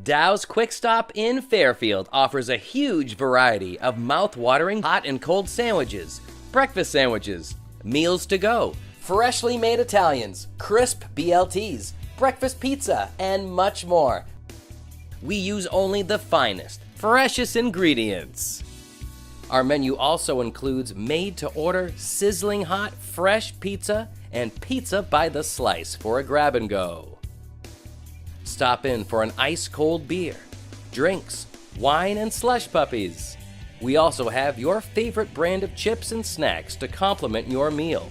Dow's Quick Stop in Fairfield offers a huge variety of mouth-watering hot and cold sandwiches, breakfast sandwiches, meals to go, freshly made Italians, crisp BLTs, breakfast pizza, and much more. We use only the finest, freshest ingredients. Our menu also includes made-to-order, sizzling hot, fresh pizza and pizza by the slice for a grab-and-go. Stop in for an ice-cold beer, drinks, wine, and slush puppies. We also have your favorite brand of chips and snacks to complement your meal.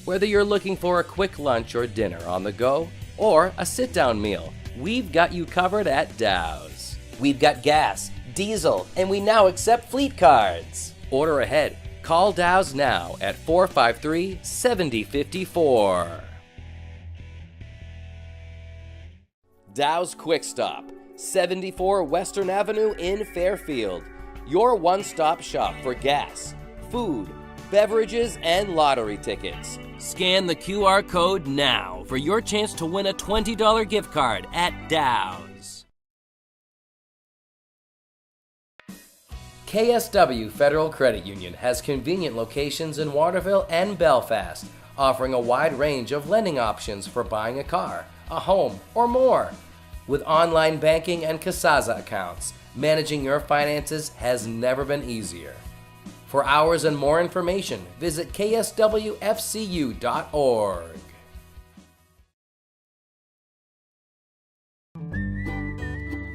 Whether you're looking for a quick lunch or dinner on the go, or a sit-down meal, we've got you covered at Dow's. We've got gas, diesel, and we now accept fleet cards. Order ahead. Call Dow's now at 453-7054. Dow's Quick Stop, 74 Western Avenue in Fairfield. Your one-stop shop for gas, food, beverages, and lottery tickets. Scan the QR code now for your chance to win a $20 gift card at Dow's. KSW Federal Credit Union has convenient locations in Waterville and Belfast, offering a wide range of lending options for buying a car, a home, or more. With online banking and Kasaza accounts, managing your finances has never been easier. For hours and more information, visit kswfcu.org.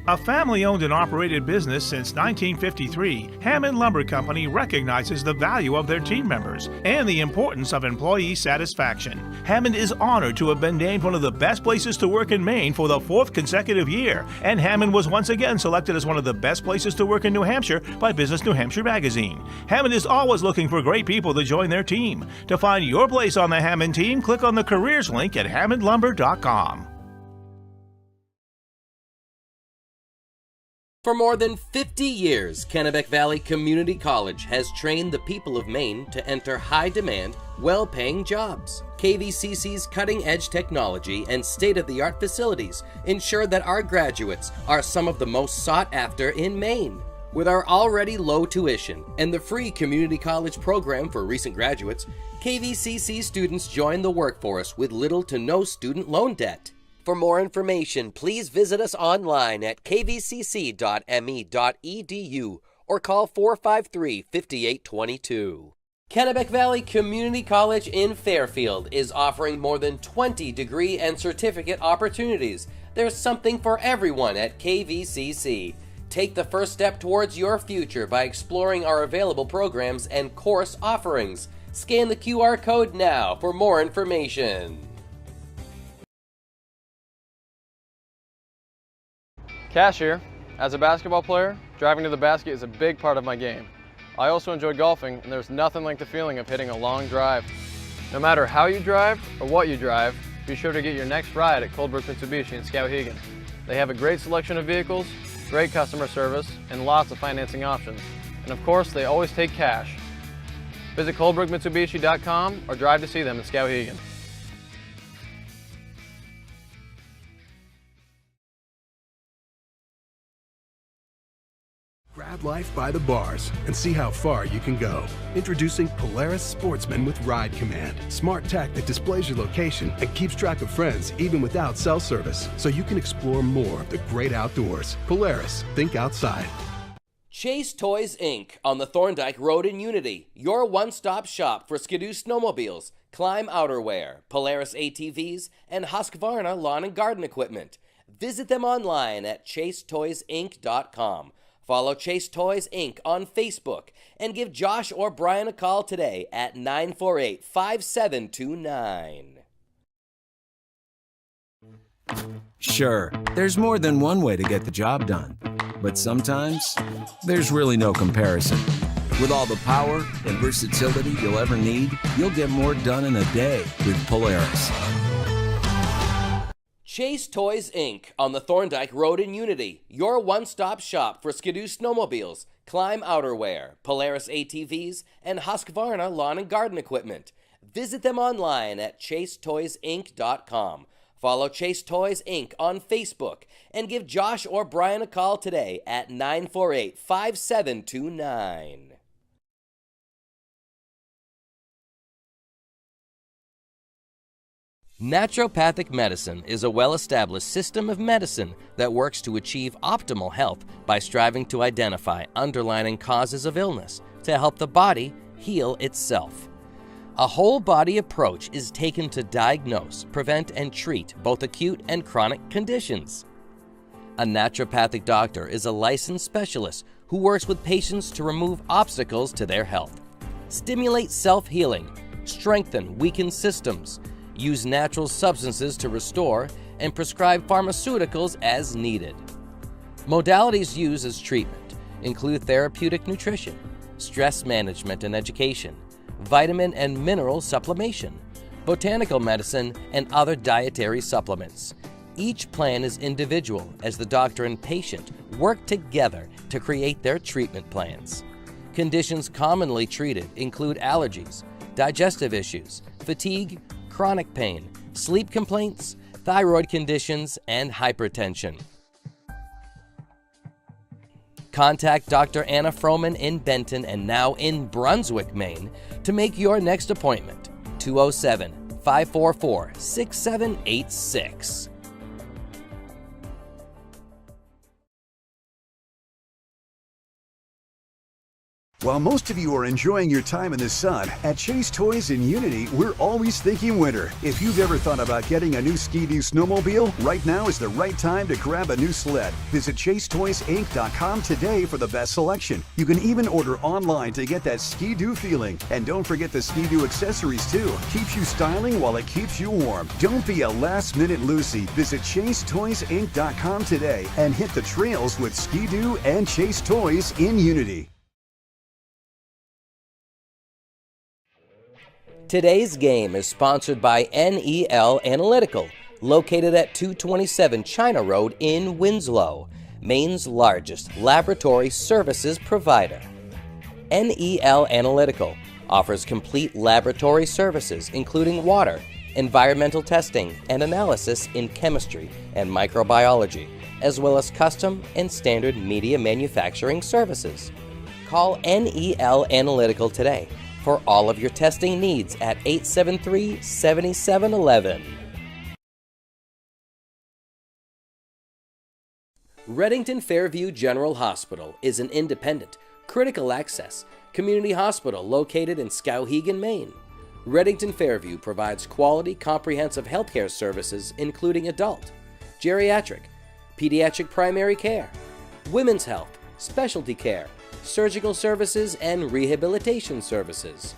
A family-owned and operated business since 1953, Hammond Lumber Company recognizes the value of their team members and the importance of employee satisfaction. Hammond is honored to have been named one of the best places to work in Maine for the 4th consecutive year, and Hammond was once again selected as one of the best places to work in New Hampshire by Business New Hampshire magazine. Hammond is always looking for great people to join their team. To find your place on the Hammond team, click on the careers link at hammondlumber.com. For more than 50 years, Kennebec Valley Community College has trained the people of Maine to enter high-demand, well-paying jobs. KVCC's cutting-edge technology and state-of-the-art facilities ensure that our graduates are some of the most sought after in Maine. With our already low tuition and the free community college program for recent graduates, KVCC students join the workforce with little to no student loan debt. For more information, please visit us online at kvcc.me.edu or call 453-5822. Kennebec Valley Community College in Fairfield is offering more than 20 degree and certificate opportunities. There's something for everyone at KVCC. Take the first step towards your future by exploring our available programs and course offerings. Scan the QR code now for more information. Cashier. As a basketball player, driving to the basket is a big part of my game. I also enjoy golfing, and there's nothing like the feeling of hitting a long drive. No matter how you drive or what you drive, be sure to get your next ride at Coldbrook Mitsubishi in Skowhegan. They have a great selection of vehicles, great customer service, and lots of financing options. And of course, they always take cash. Visit coldbrookmitsubishi.com or drive to see them in Skowhegan. Grab life by the bars and see how far you can go. Introducing Polaris Sportsman with Ride Command. Smart tech that displays your location and keeps track of friends even without cell service, so you can explore more of the great outdoors. Polaris, think outside. Chase Toys Inc. on the Thorndike Road in Unity. Your one-stop shop for Skidoo snowmobiles, Climb outerwear, Polaris ATVs, and Husqvarna lawn and garden equipment. Visit them online at chasetoysinc.com. Follow Chase Toys Inc. on Facebook and give Josh or Brian a call today at 948-5729. Sure, there's more than one way to get the job done, but sometimes there's really no comparison. With all the power and versatility you'll ever need, you'll get more done in a day with Polaris. Chase Toys Inc. on the Thorndike Road in Unity. Your one-stop shop for Skidoo snowmobiles, Climb outerwear, Polaris ATVs, and Husqvarna lawn and garden equipment. Visit them online at chasetoysinc.com. Follow Chase Toys Inc. on Facebook and give Josh or Brian a call today at 948-5729. Naturopathic medicine is a well-established system of medicine that works to achieve optimal health by striving to identify underlying causes of illness to help the body heal itself. A whole-body approach is taken to diagnose, prevent, and treat both acute and chronic conditions. A naturopathic doctor is a licensed specialist who works with patients to remove obstacles to their health, stimulate self-healing, strengthen weakened systems, use natural substances to restore, and prescribe pharmaceuticals as needed. Modalities used as treatment include therapeutic nutrition, stress management and education, vitamin and mineral supplementation, botanical medicine, and other dietary supplements. Each plan is individual as the doctor and patient work together to create their treatment plans. Conditions commonly treated include allergies, digestive issues, fatigue, chronic pain, sleep complaints, thyroid conditions, and hypertension. Contact Dr. Anna Froman in Benton and now in Brunswick, Maine to make your next appointment. 207-544-6786. While most of you are enjoying your time in the sun, at Chase Toys in Unity, we're always thinking winter. If you've ever thought about getting a new Ski-Doo snowmobile, right now is the right time to grab a new sled. Visit ChaseToysInc.com today for the best selection. You can even order online to get that Ski-Doo feeling. And don't forget the Ski-Doo accessories too. Keeps you styling while it keeps you warm. Don't be a last-minute Lucy. Visit ChaseToysInc.com today and hit the trails with Ski-Doo and Chase Toys in Unity. Today's game is sponsored by NEL Analytical, located at 227 China Road in Winslow, Maine's largest laboratory services provider. NEL Analytical offers complete laboratory services including water, environmental testing, and analysis in chemistry and microbiology, as well as custom and standard media manufacturing services. Call NEL Analytical today for all of your testing needs at 873-7711. Redington Fairview General Hospital is an independent, critical access community hospital located in Skowhegan, Maine. Redington Fairview provides quality, comprehensive healthcare services including adult, geriatric, pediatric primary care, women's health, specialty care, surgical services, and rehabilitation services.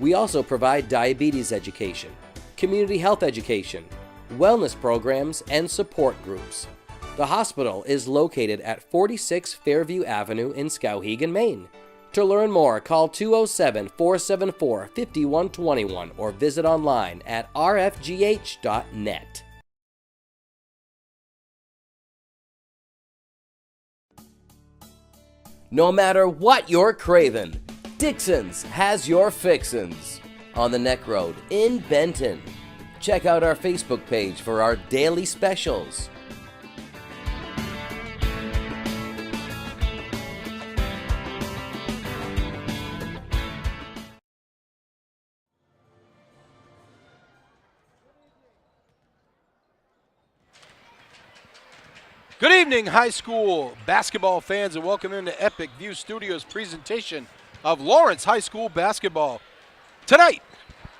We also provide diabetes education, community health education, wellness programs, and support groups. The hospital is located at 46 Fairview Avenue in Skowhegan, Maine. To learn more, call 207-474-5121 or visit online at rfgh.net. No matter what you're craving, Dixon's has your fixins. On the Neck Road in Benton. Check out our Facebook page for our daily specials. Good evening, high school basketball fans, and welcome into Epic View Studios presentation of Lawrence High School basketball. Tonight,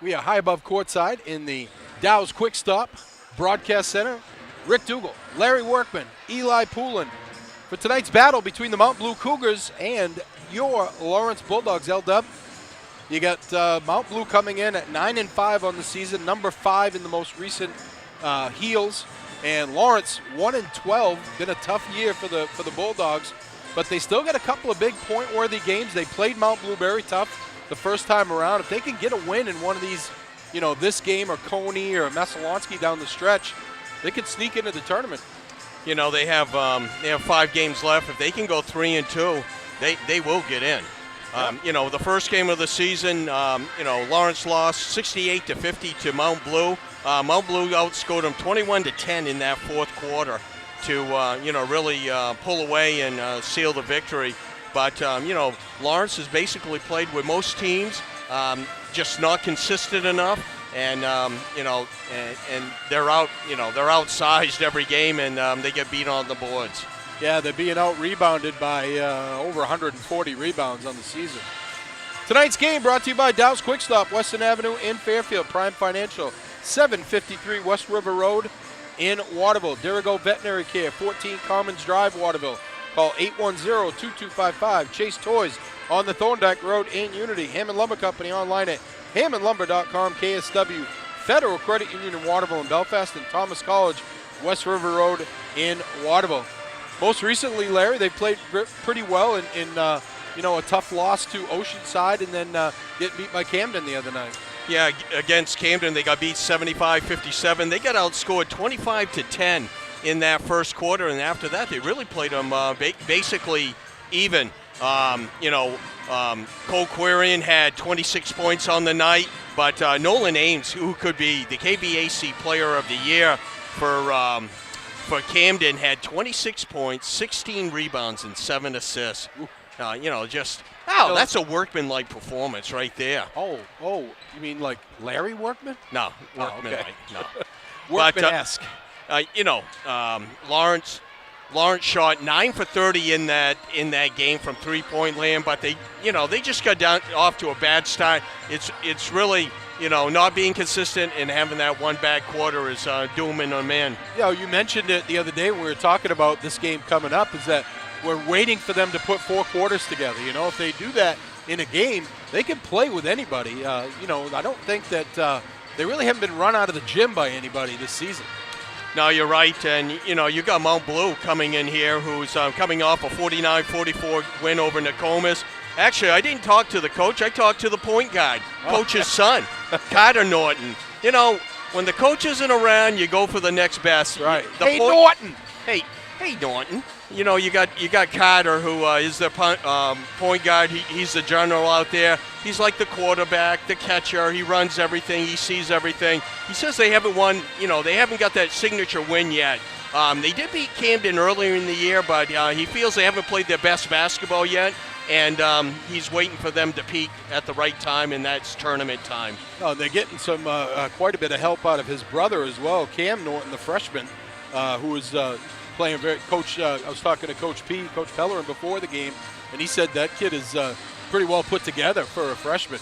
we are high above courtside in the Dow's Quick Stop Broadcast Center. Rick Dougal, Larry Workman, Eli Poulin for tonight's battle between the Mount Blue Cougars and your Lawrence Bulldogs. L-Dub, you got Mount Blue coming in at 9-5 on the season, number 5 in the most recent Heels. And Lawrence 1-12, been a tough year for the Bulldogs, but they still got a couple of big point-worthy games. They played Mount Blueberry tough the first time around. If they can get a win in one of these, you know, this game or Coney or Messalonski down the stretch, they could sneak into the tournament. You know, they have 5 games left. If they can go 3-2, they will get in. You know, the first game of the season, Lawrence lost 68-50 to Mount Blue. Mount Blue outscored them 21-10 in that fourth quarter to, really pull away and seal the victory. But, Lawrence has basically played with most teams, just not consistent enough. And, and they're out, they're outsized every game, and they get beat on the boards. Yeah, they're being out-rebounded by over 140 rebounds on the season. Tonight's game brought to you by Dow's Quick Stop, Weston Avenue in Fairfield. Prime Financial, 753 West River Road in Waterville. Dirigo Veterinary Care, 14 Commons Drive, Waterville. Call 810-2255. Chase Toys on the Thorndike Road in Unity. Hammond Lumber Company online at hammondlumber.com. KSW Federal Credit Union in Waterville and Belfast, and Thomas College, West River Road in Waterville. Most recently, Larry, they played pretty well in a tough loss to Oceanside, and then get beat by Camden the other night. Yeah, against Camden, they got beat 75-57. They got outscored 25-10 in that first quarter, and after that, they really played them basically even. Cole Quirian had 26 points on the night, but Nolan Ames, who could be the KBAC Player of the Year for Camden, had 26 points, 16 rebounds, and 7 assists. That's a workmanlike performance right there. Oh, you mean like Larry Workman? No, workmanlike, no. Workman-esque. Lawrence shot 9 for 30 in that game from three-point land, but they just got off to a bad start. It's really not being consistent and having that one bad quarter is dooming them in. Yeah, you mentioned it the other day when we were talking about this game coming up, is that we're waiting for them to put 4 quarters together. If they do that in a game, they can play with anybody. I don't think that they really haven't been run out of the gym by anybody this season. No, you're right, and you got Mount Blue coming in here, who's coming off a 49-44 win over Nokomis. Actually, I didn't talk to the coach. I talked to the point guard, coach's son, Carter Norton. When the coach isn't around, you go for the next best. Right. Norton. Hey, Norton. You got Carter, who is the point guard. He's the general out there. He's like the quarterback, the catcher. He runs everything. He sees everything. He says they haven't won. They haven't got that signature win yet. They did beat Camden earlier in the year, but he feels they haven't played their best basketball yet. And he's waiting for them to peak at the right time, and that's tournament time. Oh, they're getting some quite a bit of help out of his brother as well, Cam Norton, the freshman, who is playing very. Coach, I was talking to Coach Pellerin before the game, and he said that kid is pretty well put together for a freshman.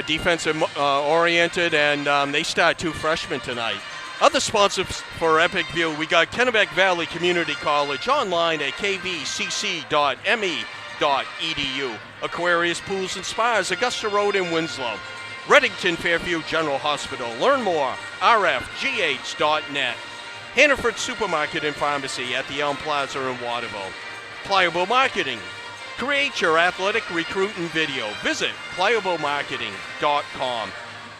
Defensive oriented, and they start 2 freshmen tonight. Other sponsors for Epic View, we got Kennebec Valley Community College online at kvcc.me. .edu. Aquarius Pools and Spas, Augusta Road in Winslow. Reddington Fairview General Hospital. Learn more, rfgh.net. Hannaford Supermarket and Pharmacy at the Elm Plaza in Waterville. Pliable Marketing. Create your athletic recruiting video. Visit pliablemarketing.com.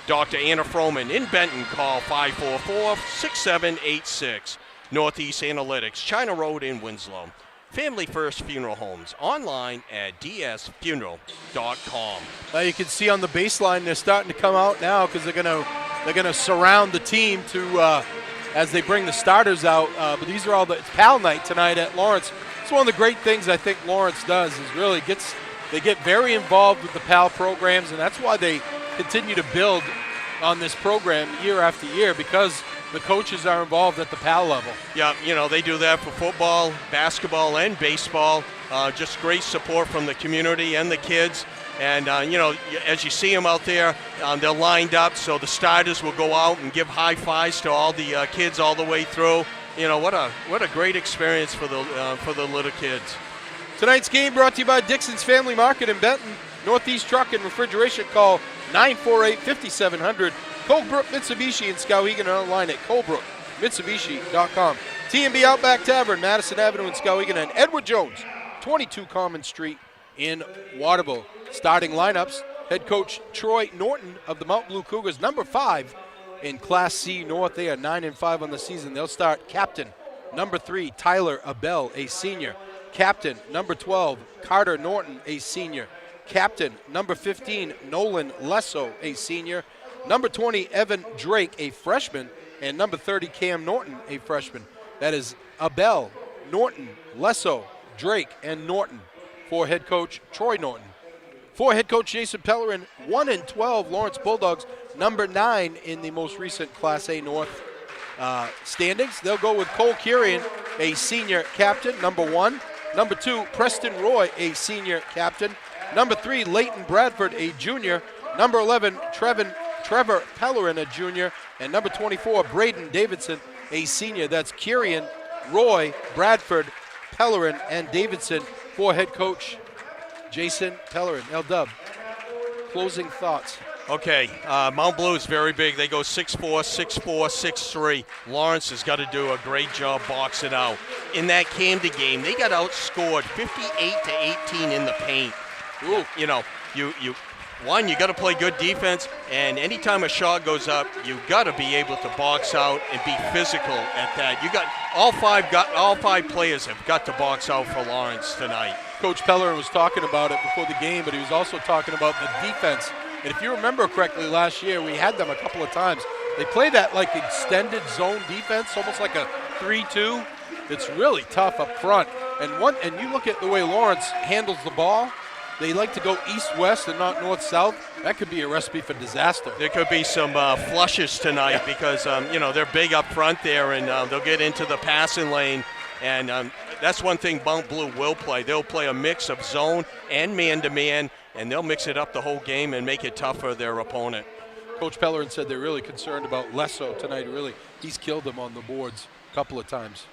Dr. Anna Froman in Benton. Call 544-6786. Northeast Analytics, China Road in Winslow. Family First Funeral Homes, online at dsfuneral.com. You can see on the baseline they're starting to come out now because they're gonna surround the team to as they bring the starters out. But these are all it's Pal night tonight at Lawrence. It's one of the great things I think Lawrence does is really they get very involved with the Pal programs, and that's why they continue to build on this program year after year, because the coaches are involved at the PAL level. Yeah, they do that for football, basketball, and baseball. Just great support from the community and the kids. And, as you see them out there, they're lined up, so the starters will go out and give high fives to all the kids all the way through. What a great experience for the little kids. Tonight's game brought to you by Dixon's Family Market in Benton. Northeast Truck and Refrigeration, call 948-5700. Colebrook Mitsubishi in Skowhegan, online at colebrookmitsubishi.com. T&B Outback Tavern, Madison Avenue in Skowhegan, and Edward Jones, 22 Common Street in Waterville. Starting lineups, head coach Troy Norton of the Mount Blue Cougars, number 5 in Class C North. They are 9-5 on the season. They'll start captain, number 3, Tyler Abell, a senior. Captain, number 12, Carter Norton, a senior. Captain, number 15, Nolan Lesso, a senior. Number 20, Evan Drake, a freshman. And number 30, Cam Norton, a freshman. That is Abel, Norton, Lesso, Drake, and Norton for head coach Troy Norton. For head coach Jason Pellerin, 1-12 Lawrence Bulldogs, number 9 in the most recent Class A North standings. They'll go with Cole Kirian, a senior captain, number 1. Number 2, Preston Roy, a senior captain. Number 3, Leighton Bradford, a junior. Number 11, Trevor Pellerin, a junior. And number 24, Braden Davidson, a senior. That's Kirian, Roy, Bradford, Pellerin, and Davidson for head coach Jason Pellerin. L-Dub, closing thoughts. Okay, Mount Blue is very big. They go 6'4", 6'4", 6'3". Lawrence has got to do a great job boxing out. In that Camden game, they got outscored 58-18 in the paint. Ooh. You know, you got to play good defense, and anytime a shot goes up, you got to be able to box out and be physical at that. You got all five players have got to box out for Lawrence tonight. Coach Pellerin was talking about it before the game, but he was also talking about the defense. And if you remember correctly, last year we had them a couple of times. They play that like extended zone defense, almost like a 3-2. It's really tough up front. And you look at the way Lawrence handles the ball. They like to go east-west and not north-south. That could be a recipe for disaster. There could be some flushes tonight because they're big up front there, and they'll get into the passing lane. And that's one thing Mount Blue will play. They'll play a mix of zone and man-to-man, and they'll mix it up the whole game and make it tough for their opponent. Coach Pellerin said they're really concerned about Lesso tonight. He's killed them on the boards a couple of times.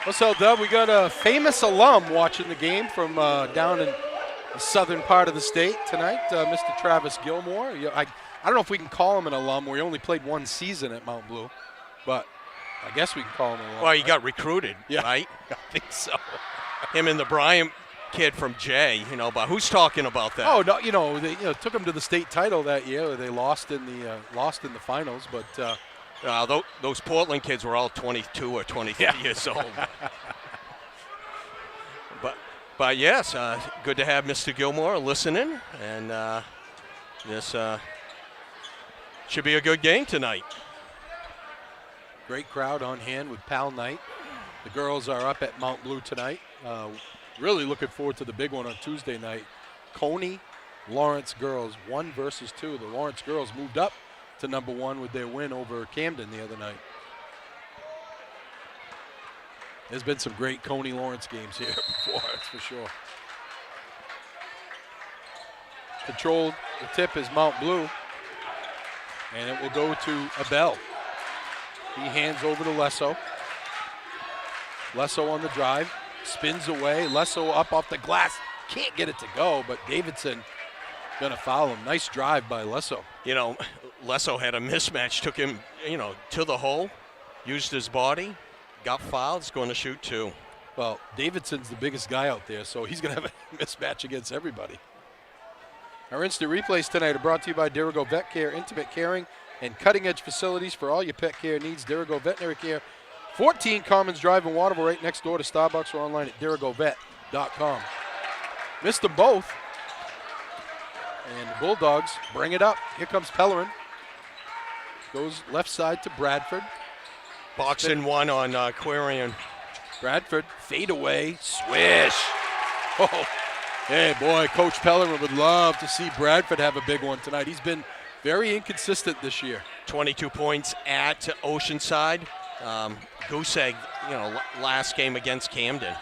What's up, Dub? We got a famous alum watching the game from down in the southern part of the state tonight, Mr. Travis Gilmore. I don't know if we can call him an alum. We only played one season at Mount Blue, but I guess we can call him an alum. Well, he got recruited, right? I think so. Him and the Bryant kid from Jay, but who's talking about that? Oh no, they took him to the state title that year. They lost in the finals, but. Those Portland kids were all 22 or 23 years old. But yes, good to have Mr. Gilmore listening, and this should be a good game tonight. Great crowd on hand with Pal Night. The girls are up at Mount Blue tonight. Really looking forward to the big one on Tuesday night. Coney, Lawrence girls, 1 versus 2. The Lawrence girls moved up to number 1 with their win over Camden the other night. There's been some great Coney Lawrence games here before, that's for sure. Controlled, the tip is Mount Blue, and it will go to Abel. He hands over to Lesso. Lesso on the drive, spins away. Lesso up off the glass, can't get it to go, but Davidson gonna foul him. Nice drive by Lesso. Lesso had a mismatch, took him, to the hole, used his body, got fouled, is going to shoot 2. Well, Davidson's the biggest guy out there, so he's going to have a mismatch against everybody. Our instant replays tonight are brought to you by Dirigo Vet Care, intimate caring and cutting-edge facilities for all your pet care needs. Dirigo Veterinary Care, 14 Commons Drive in Waterville, right next door to Starbucks, or online at dirigovet.com. Missed them both. And the Bulldogs bring it up. Here comes Pellerin. Goes left side to Bradford. Boxing one on Quarian. Bradford, fade away, swish. Oh, hey, boy, Coach Pellerin would love to see Bradford have a big one tonight. He's been very inconsistent this year. 22 points at Oceanside. Goose egg, last game against Camden.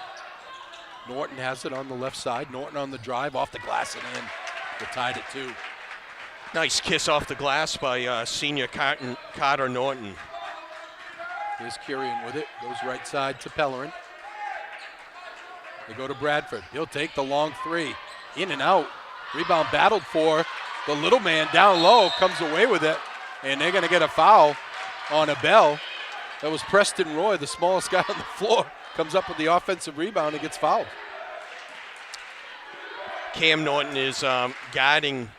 Norton has it on the left side. Norton on the drive, off the glass and in. They tied at 2. Nice kiss off the glass by senior Carter Norton. Here's Kirian with it. Goes right side to Pellerin. They go to Bradford. He'll take the long 3. In and out. Rebound battled for. The little man down low comes away with it. And they're going to get a foul on Abel. That was Preston Roy, the smallest guy on the floor. Comes up with the offensive rebound and gets fouled. Cam Norton is guarding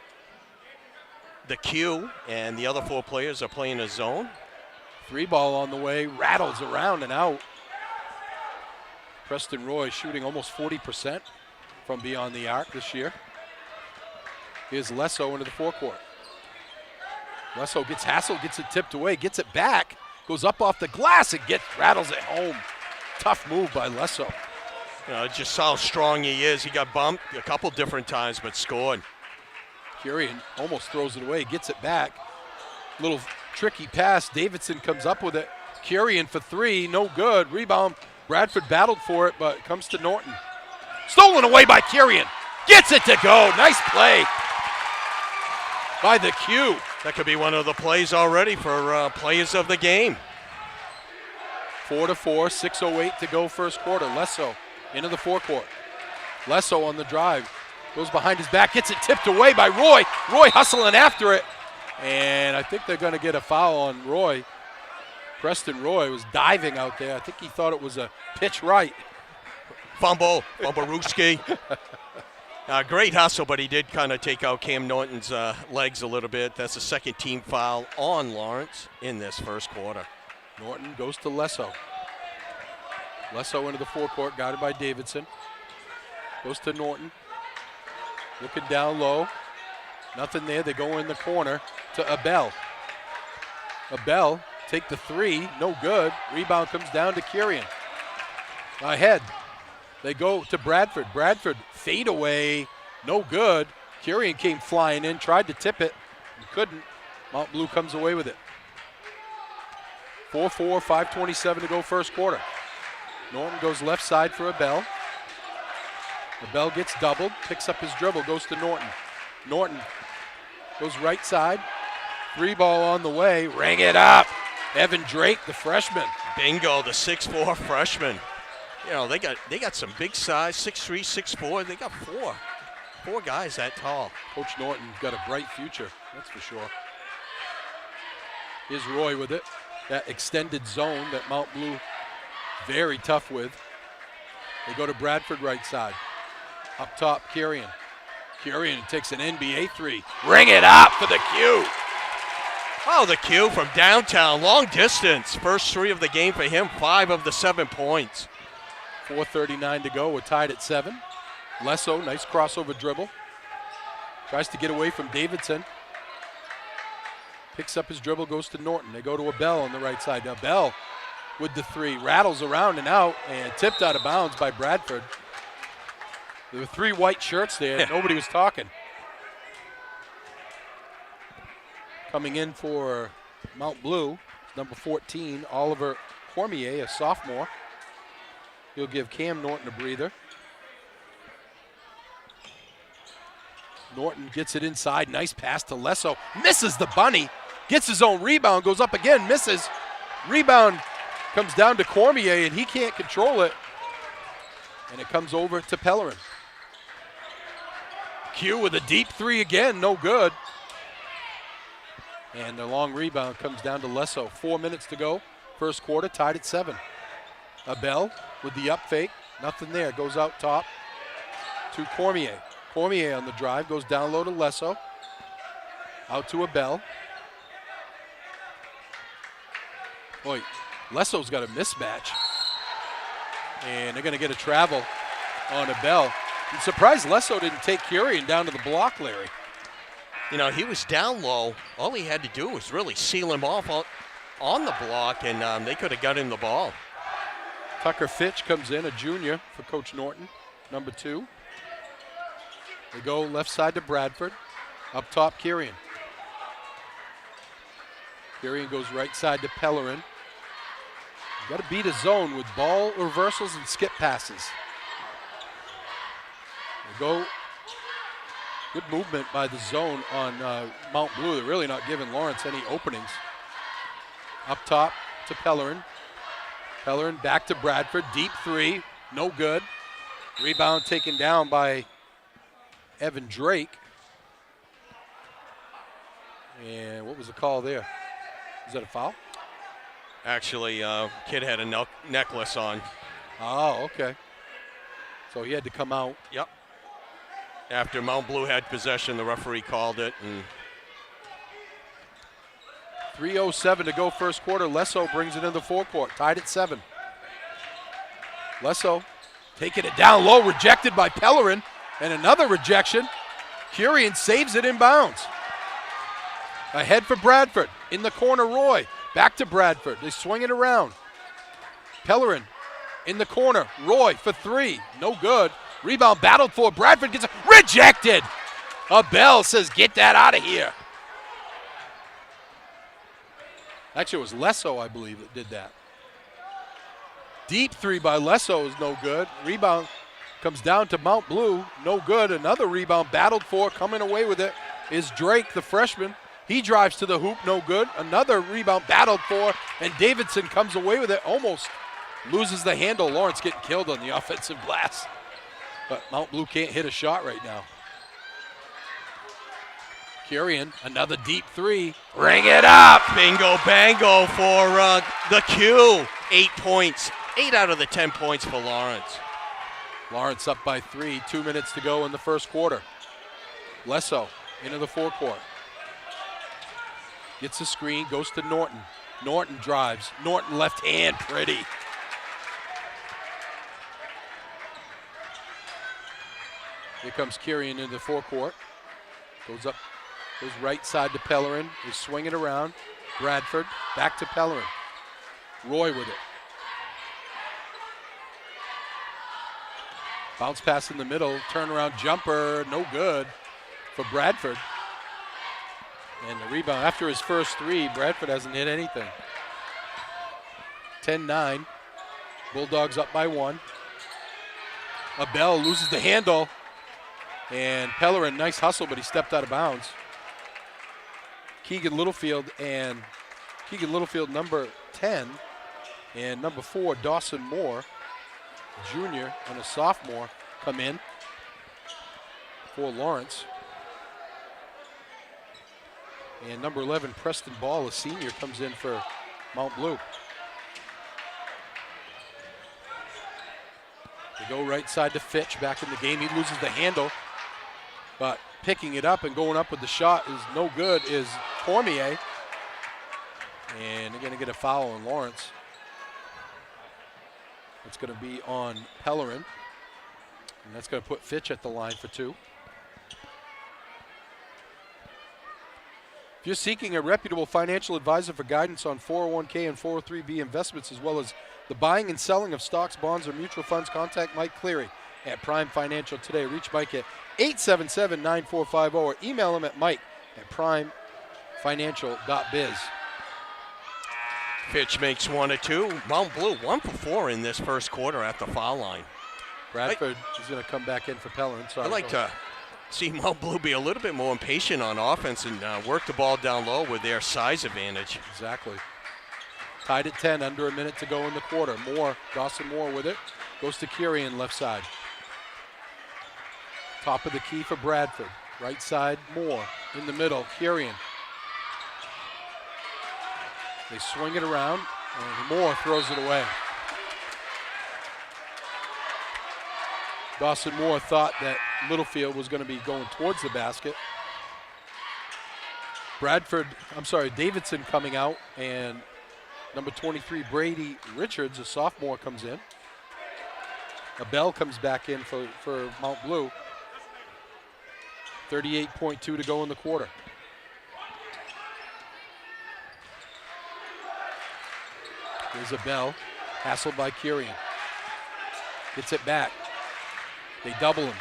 the Q, and the other 4 players are playing a zone. 3 ball on the way, rattles around and out. Preston Roy shooting almost 40% from beyond the arc this year. Here's Lesso into the forecourt. Lesso gets hassled, gets it tipped away, gets it back, goes up off the glass and rattles it home. Tough move by Lesso. Just how strong he is. He got bumped a couple different times, but scored. Kirian almost throws it away, gets it back. Little tricky pass. Davidson comes up with it. Kirian for 3, no good. Rebound. Bradford battled for it, but comes to Norton. Stolen away by Kirian. Gets it to go. Nice play by the Q. That could be one of the plays already for players of the game. 4-4, 6:08 to go first quarter. Lesso into the forecourt. Lesso on the drive. Goes behind his back, gets it tipped away by Roy. Roy hustling after it. And I think they're going to get a foul on Roy. Preston Roy was diving out there. I think he thought it was a pitch right. Fumble-rooski. Great hustle, but he did kind of take out Cam Norton's legs a little bit. That's the second team foul on Lawrence in this first quarter. Norton goes to Lesso. Lesso into the forecourt, guarded by Davidson. Goes to Norton. Looking down low. Nothing there. They go in the corner to Abel. Abel take the 3. No good. Rebound comes down to Kirian. Ahead. They go to Bradford. Bradford fade away. No good. Kirian came flying in. Tried to tip it. Couldn't. Mount Blue comes away with it. 4-4, 5:27 to go first quarter. Norton goes left side for Abel. Abel gets doubled, picks up his dribble, goes to Norton. Norton goes right side. 3 ball on the way, ring it up. Evan Drake, the freshman. Bingo, the 6'4" freshman. They got some big size, 6'3", 6'4". They got four guys that tall. Coach Norton's got a bright future, that's for sure. Here's Roy with it. That extended zone that Mount Blue very tough with. They go to Bradford right side. Up top, Kirian. Kirian takes an NBA 3. Ring it up for the Q. Oh, the Q from downtown, long distance. First 3 of the game for him, 5 of the 7 points. 4:39 to go, we're tied at 7. Lesso, nice crossover dribble. Tries to get away from Davidson. Picks up his dribble, goes to Norton. They go to Abel on the right side. Abel with the 3, rattles around and out, and tipped out of bounds by Bradford. There were 3 white shirts there, and nobody was talking. Coming in for Mount Blue, number 14, Oliver Cormier, a sophomore. He'll give Cam Norton a breather. Norton gets it inside, nice pass to Lesso. Misses the bunny, gets his own rebound, goes up again, misses. Rebound comes down to Cormier, and he can't control it. And it comes over to Pellerin. Q with a deep 3 again, no good. And the long rebound comes down to Lesso. 4 minutes to go, first quarter, tied at 7. Abel with the up fake, nothing there, goes out top to Cormier. Cormier on the drive, goes down low to Lesso. Out to Abel. Boy, Lesso's got a mismatch. And they're going to get a travel on Abel. I'm surprised Lesso didn't take Kirian down to the block, Larry. You know, he was down low. All he had to do was really seal him off on the block, and they could have got him the ball. Tucker Fitch comes in, a junior for Coach Norton, number 2. They go left side to Bradford. Up top, Kirian. Kirian goes right side to Pellerin. You got to beat a zone with ball reversals and skip passes. They go. Good movement by the zone on Mount Blue. They're really not giving Lawrence any openings. Up top to Pellerin. Pellerin back to Bradford. Deep 3. No good. Rebound taken down by Evan Drake. And what was the call there? Is that a foul? Actually, kid had a necklace on. Oh, okay. So he had to come out. Yep. After Mount Blue had possession, the referee called it. And 3:07 to go first quarter. Lesso brings it in the forecourt, tied at 7. Lesso taking it down low, rejected by Pellerin, and another rejection. Kirian saves it in bounds. Ahead for Bradford. In the corner, Roy. Back to Bradford. They swing it around. Pellerin in the corner. Roy for 3. No good. Rebound battled for. Bradford gets it. Rejected. Abel says, get that out of here. Actually, it was Lesso, I believe, that did that. Deep 3 by Lesso is no good. Rebound comes down to Mount Blue. No good. Another rebound battled for. Coming away with it is Drake, the freshman. He drives to the hoop, no good. Another rebound battled for, and Davidson comes away with it, almost loses the handle. Lawrence getting killed on the offensive glass. But Mount Blue can't hit a shot right now. Kirian, another deep 3. Ring it up! Bingo bango for the Q. 8 points. 8 out of the 10 points for Lawrence. Lawrence up by 3. 2 minutes to go in the first quarter. Lesso into the forecourt. Gets a screen, goes to Norton. Norton drives. Norton left hand, pretty. Here comes Kirian into the forecourt. Goes up, goes right side to Pellerin. He's swinging around. Bradford, back to Pellerin. Roy with it. Bounce pass in the middle, turnaround jumper, no good for Bradford. And the rebound, after his first 3, Bradford hasn't hit anything. 10-9. Bulldogs up by 1. Abel loses the handle. And Pellerin, nice hustle, but he stepped out of bounds. Keegan Littlefield, number 10. And number 4, Dawson Moore, junior and a sophomore, come in for Lawrence. And number 11, Preston Ball, a senior, comes in for Mount Blue. They go right side to Fitch, back in the game. He loses the handle, but picking it up and going up with the shot is no good is Cormier. And they're going to get a foul on Lawrence. It's going to be on Pellerin. And that's going to put Fitch at the line for 2. If you're seeking a reputable financial advisor for guidance on 401k and 403b investments, as well as the buying and selling of stocks, bonds, or mutual funds, contact Mike Cleary at Prime Financial today. Reach Mike at 877-9450 or email him at mike@primefinancial.biz. Fitch makes 1 or 2. Mount Blue 1 for 4 in this first quarter at the foul line. Bradford is going to come back in for Pellerin. I'd like to see Mount Blue be a little bit more impatient on offense and work the ball down low with their size advantage. Exactly. Tied at 10, under a minute to go in the quarter. Dawson Moore with it. Goes to Kirian, left side. Top of the key for Bradford. Right side, Moore. In the middle, Kirian. They swing it around, and Moore throws it away. Dawson Moore thought that Littlefield was going to be going towards the basket. Davidson coming out, and number 23, Brady Richards, a sophomore, comes in. Abel comes back in for Mount Blue. 38.2 to go in the quarter. Here's a Bell, hassled by Kirian. Gets it back. They double him.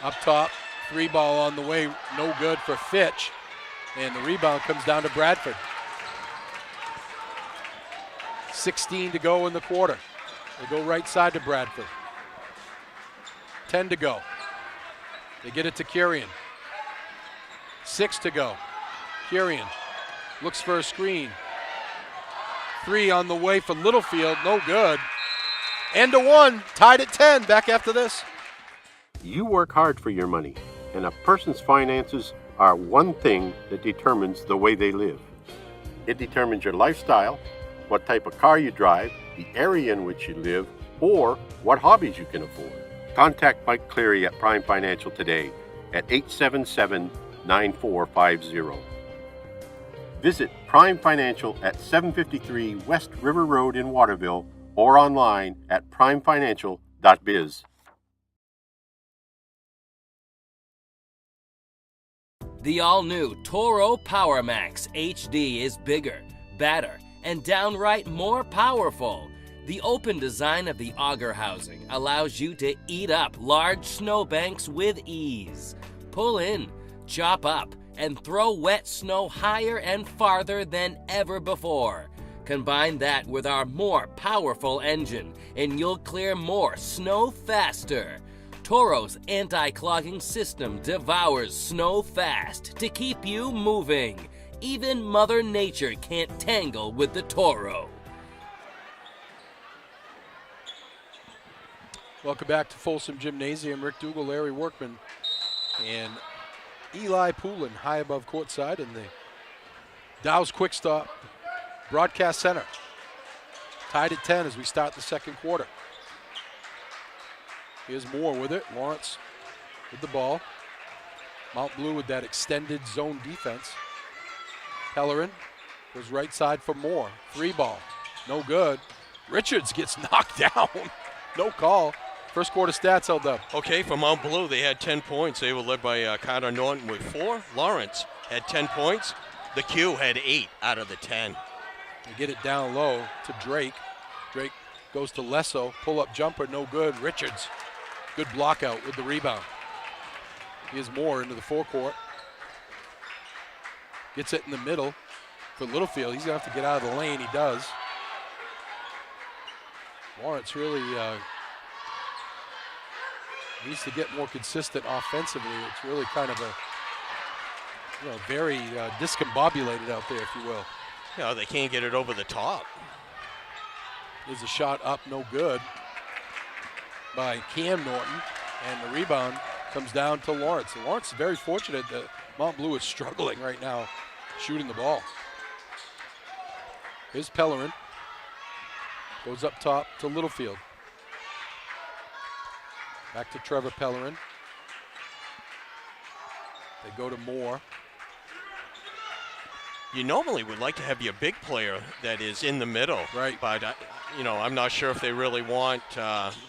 Up top, 3-ball on the way, no good for Fitch. And the rebound comes down to Bradford. 16 to go in the quarter. They go right side to Bradford. 10 to go. They get it to Kirian. 6 to go. Kirian looks for a screen. 3 on the way for Littlefield, no good. End of 1, tied at 10, back after this. You work hard for your money, and a person's finances are one thing that determines the way they live. It determines your lifestyle, what type of car you drive, the area in which you live, or what hobbies you can afford. Contact Mike Cleary at Prime Financial today at 877-9450. Visit Prime Financial at 753 West River Road in Waterville or online at primefinancial.biz. The all-new Toro PowerMax HD is bigger, better, and downright more powerful. The open design of the auger housing allows you to eat up large snowbanks with ease. Pull in, chop up, and throw wet snow higher and farther than ever before. Combine that with our more powerful engine, and you'll clear more snow faster. Toro's anti-clogging system devours snow fast to keep you moving. Even Mother Nature can't tangle with the Toro. Welcome back to Folsom Gymnasium. Rick Dougal, Larry Workman, and Eli Poulin high above courtside in the Dow's Quick Stop Broadcast Center. Tied at 10 as we start the second quarter. Here's Moore with it. Lawrence with the ball. Mount Blue with that extended zone defense. Pellerin goes right side for Moore. 3-ball, no good. Richards gets knocked down. No call. First quarter stats held up. Okay, for Mount Blue, they had 10 points. They were led by Carter Norton with 4. Lawrence had 10 points. The Q had 8 out of the 10. They get it down low to Drake. Drake goes to Lesso. Pull-up jumper, no good. Richards, good block out with the rebound. Here's Moore into the forecourt. Gets it in the middle for Littlefield. He's going to have to get out of the lane. He does. Lawrence really needs to get more consistent offensively. It's really kind of a, very discombobulated out there, if you will. Yeah, they can't get it over the top. There's a shot up, no good, by Cam Norton, and the rebound comes down to Lawrence. And Lawrence is very fortunate that Mount Blue is struggling right now shooting the ball. Here's Pellerin. Goes up top to Littlefield. Back to Trevor Pellerin. They go to Moore. You normally would like to have your big player that is in the middle. Right. But, I'm not sure if they really want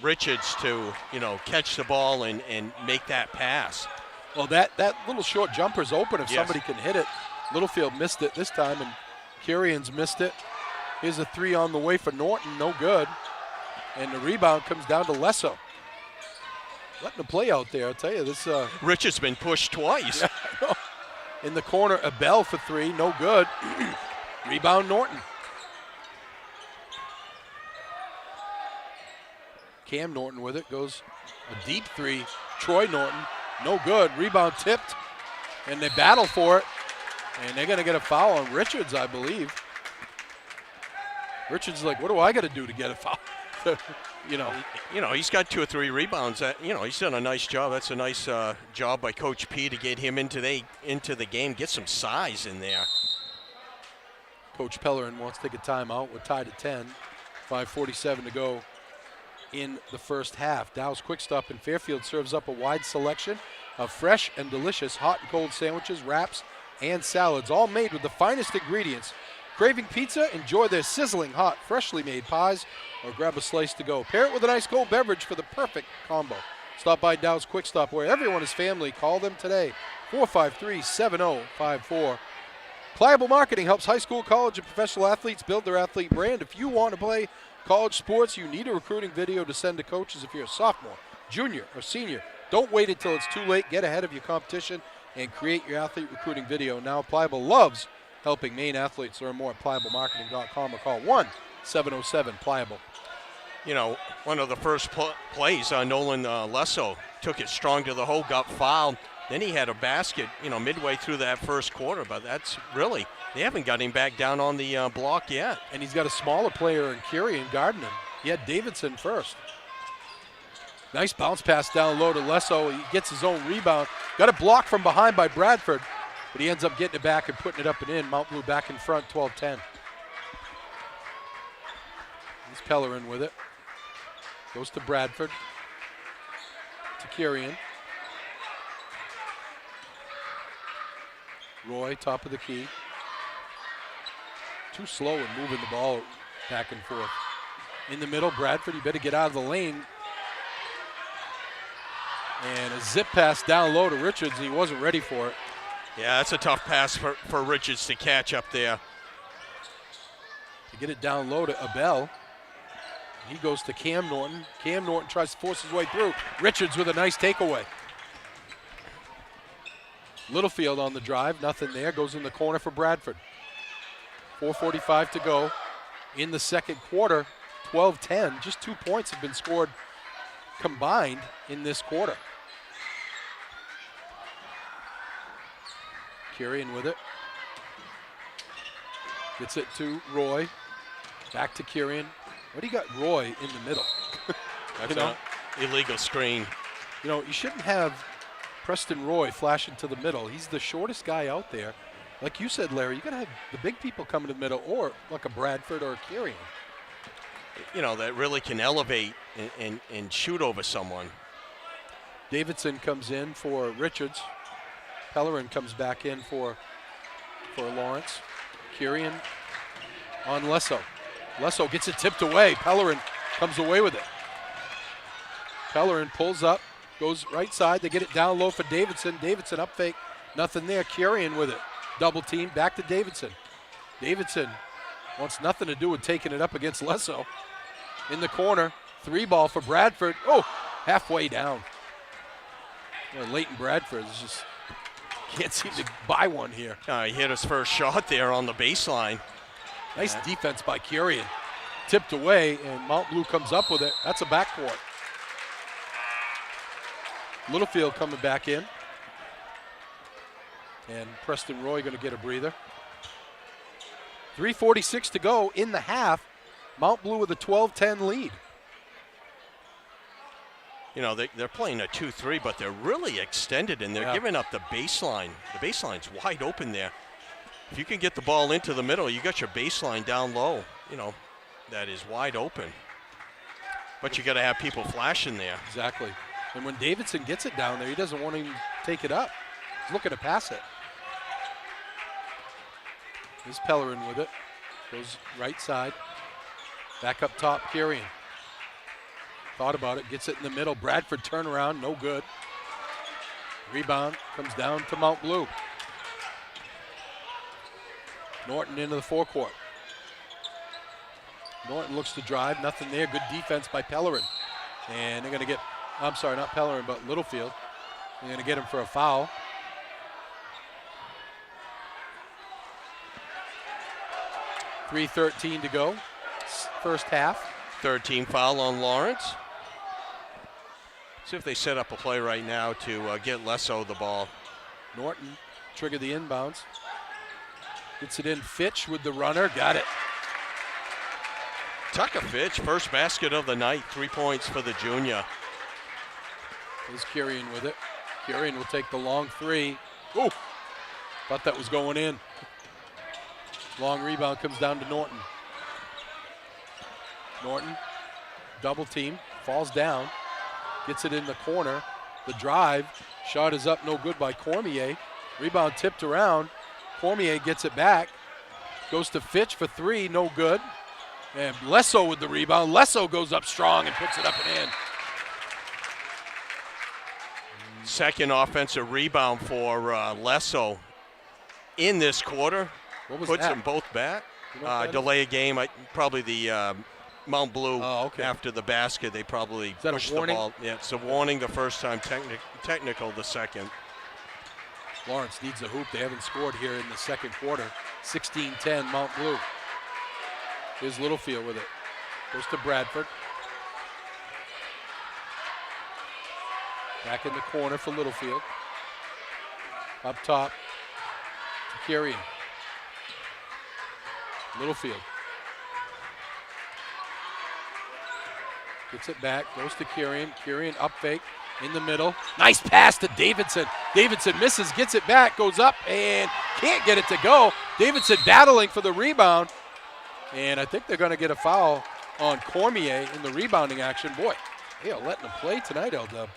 Richards to, catch the ball and make that pass. Well, that little short jumper's open if Yes. somebody can hit it. Littlefield missed it this time, and Kirian's missed it. Here's a 3 on the way for Norton, no good. And the rebound comes down to Lesso. Letting the play out there, I'll tell you. This Richards been pushed twice. Yeah, I know. In the corner, a Bell for 3, no good. Rebound Norton. Cam Norton with it, goes a deep 3. Troy Norton, no good. Rebound tipped, and they battle for it. And they're going to get a foul on Richards, I believe. Richards is like, what do I got to do to get a foul? He's got 2 or 3 rebounds. He's done a nice job. That's a nice job by Coach P to get him into the game, get some size in there. Coach Pellerin wants to take a timeout. We're tied at 10. 5:47 to go in the first half. Dow's Quick Stop in Fairfield serves up a wide selection of fresh and delicious hot and cold sandwiches, wraps, and salads, all made with the finest ingredients. Craving pizza? Enjoy their sizzling hot, freshly made pies, or grab a slice to go. Pair it with an ice cold beverage for the perfect combo. Stop by Dow's Quick Stop, where everyone is family. Call them today, 453-7054. Pliable Marketing helps high school, college, and professional athletes build their athlete brand. If you want to play college sports, you need a recruiting video to send to coaches. If you're a sophomore, junior, or senior, don't wait until it's too late. Get ahead of your competition and create your athlete recruiting video. Now, Pliable loves helping Maine athletes. Learn more at pliablemarketing.com or call 1-707-PLIABLE. You know, one of the first plays, Nolan Lesso took it strong to the hole, got fouled. Then he had a basket, midway through that first quarter. But that's really, they haven't got him back down on the block yet. And he's got a smaller player in Kirian guarding him. He had Davidson first. Nice bounce pass down low to Lesso. He gets his own rebound. Got a block from behind by Bradford, but he ends up getting it back and putting it up and in. Mount Blue back in front, 12-10. He's Pellerin with it. Goes to Bradford. To Kirian. Roy, top of the key. Too slow in moving the ball back and forth. In the middle, Bradford, you better get out of the lane. And a zip pass down low to Richards, and he wasn't ready for it. Yeah, that's a tough pass for Richards to catch up there. To get it down low to Abel. He goes to Cam Norton. Cam Norton tries to force his way through. Richards with a nice takeaway. Littlefield on the drive, nothing there. Goes in the corner for Bradford. 4:45 to go in the second quarter. 12-10. Just 2 points have been scored combined in this quarter. Kirian with it. Gets it to Roy. Back to Kirian. What do you got Roy in the middle? That's an illegal screen. You shouldn't have Preston Roy flashing to the middle. He's the shortest guy out there. Like you said, Larry, you got to have the big people coming to the middle, or like a Bradford or a Kirian. That really can elevate and shoot over someone. Davidson comes in for Richards. Pellerin comes back in for Lawrence. Kirian on Lesso. Lesso gets it tipped away. Pellerin comes away with it. Pellerin pulls up, goes right side. They get it down low for Davidson. Davidson up fake. Nothing there. Kirian with it. Double team. Back to Davidson. Davidson wants nothing to do with taking it up against Lesso. In the corner. 3-ball for Bradford. Oh, halfway down. Leighton Bradford is just can't seem to buy one here. He hit his first shot there on the baseline. Nice defense by Kirian. Tipped away, and Mount Blue comes up with it. That's a backcourt. Littlefield coming back in. And Preston Roy going to get a breather. 3:46 to go in the half. Mount Blue with a 12-10 lead. They're playing a 2-3, but they're really extended, and they're giving up the baseline. The baseline's wide open there. If you can get the ball into the middle, you got your baseline down low. That is wide open. But you got to have people flashing there. Exactly. And when Davidson gets it down there, he doesn't want him to take it up. He's looking to pass it. Here's Pellerin with it. Goes right side. Back up top, Kirian. Thought about it, gets it in the middle. Bradford turnaround, no good. Rebound comes down to Mount Blue. Norton into the forecourt. Norton looks to drive, nothing there. Good defense by Pellerin. And they're going to get, I'm sorry, not Pellerin, but Littlefield. They're going to get him for a foul. .3:13 to go, first half. 13 foul on Lawrence. See if they set up a play right now to get Lesso the ball. Norton trigger the inbounds. Gets it in. Fitch with the runner. Got it. Tucker Fitch, first basket of the night. 3 points for the junior. Here's Kirian with it. Kirian will take the long three. Oh, thought that was going in. Long rebound comes down to Norton. Norton, double team, falls down, gets it in the corner. The drive, shot is up, no good by Cormier. Rebound tipped around. Cormier gets it back, goes to Fitch for three, no good. And Lesso with the rebound. Lesso goes up strong and puts it up and in. Second offensive rebound for Lesso in this quarter. What was Puts that? them both back. You know what that Delay a game. Probably the Mount Blue okay. after the basket. They probably that a pushed the warning? ball. Yeah, it's a warning the first time, technical the second. Lawrence needs a hoop. They haven't scored here in the second quarter. 16-10 Mount Blue. Here's Littlefield with it. Goes to Bradford. Back in the corner for Littlefield. Up top to Kirian. Littlefield. Gets it back, goes to Kirian. Kirian up fake in the middle. Nice pass to Davidson. Davidson misses, gets it back, goes up, and can't get it to go. Davidson battling for the rebound. And I think they're going to get a foul on Cormier in the rebounding action. Boy, they are letting them play tonight, L-Dub.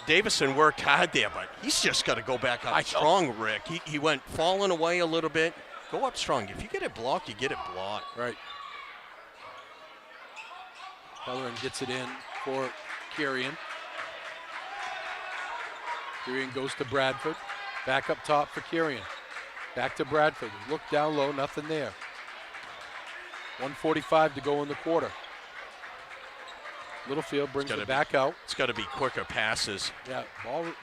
Davison worked hard there, but he's just got to go back up strong, Rick. He went falling away a little bit. Go up strong. If you get it blocked, you get it blocked. Right. Pellerin gets it in for Kirian. Kirian goes to Bradford. Back up top for Kirian. Back to Bradford. Look down low, nothing there. 1:45 to go in the quarter. Littlefield brings it back out. It's got to be quicker passes. Yeah,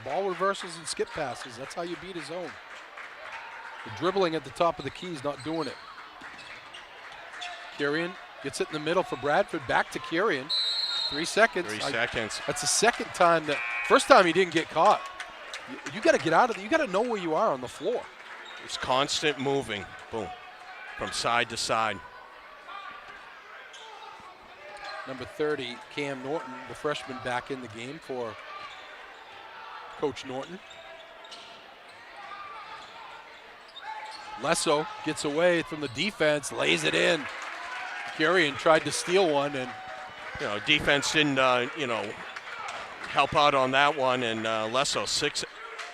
ball reversals and skip passes. That's how you beat a zone. The dribbling at the top of the key is not doing it. Kirian gets it in the middle for Bradford. Back to Kirian. 3 seconds. 3 seconds. That's the second time first time he didn't get caught. You got to get out of it. You got to know where you are on the floor. It's constant moving. Boom. From side to side. Number 30, Cam Norton, the freshman, back in the game for Coach Norton. Lesso gets away from the defense, lays it in. Kirian tried to steal one, and defense didn't, help out on that one. And Lesso 6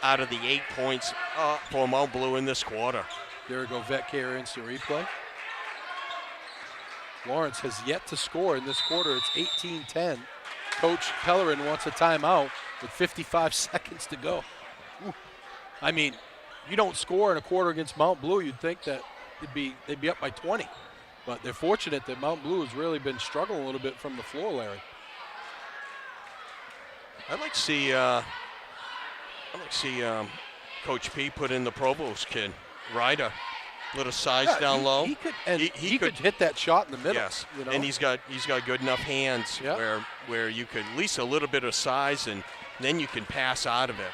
out of the 8 points for Mount Blue in this quarter. There we go, Vet Care instant replay. Lawrence has yet to score in this quarter. It's 18-10. Coach Pellerin wants a timeout with 55 seconds to go. Ooh. I mean, you don't score in a quarter against Mount Blue, you'd think that they'd be up by 20. But they're fortunate that Mount Blue has really been struggling a little bit from the floor, Larry. I'd like to see Coach P put in the Provost kid, Ryder. Little size down low. He could hit that shot in the middle. Yes, and he's got good enough hands where you could at least a little bit of size, and then you can pass out of it.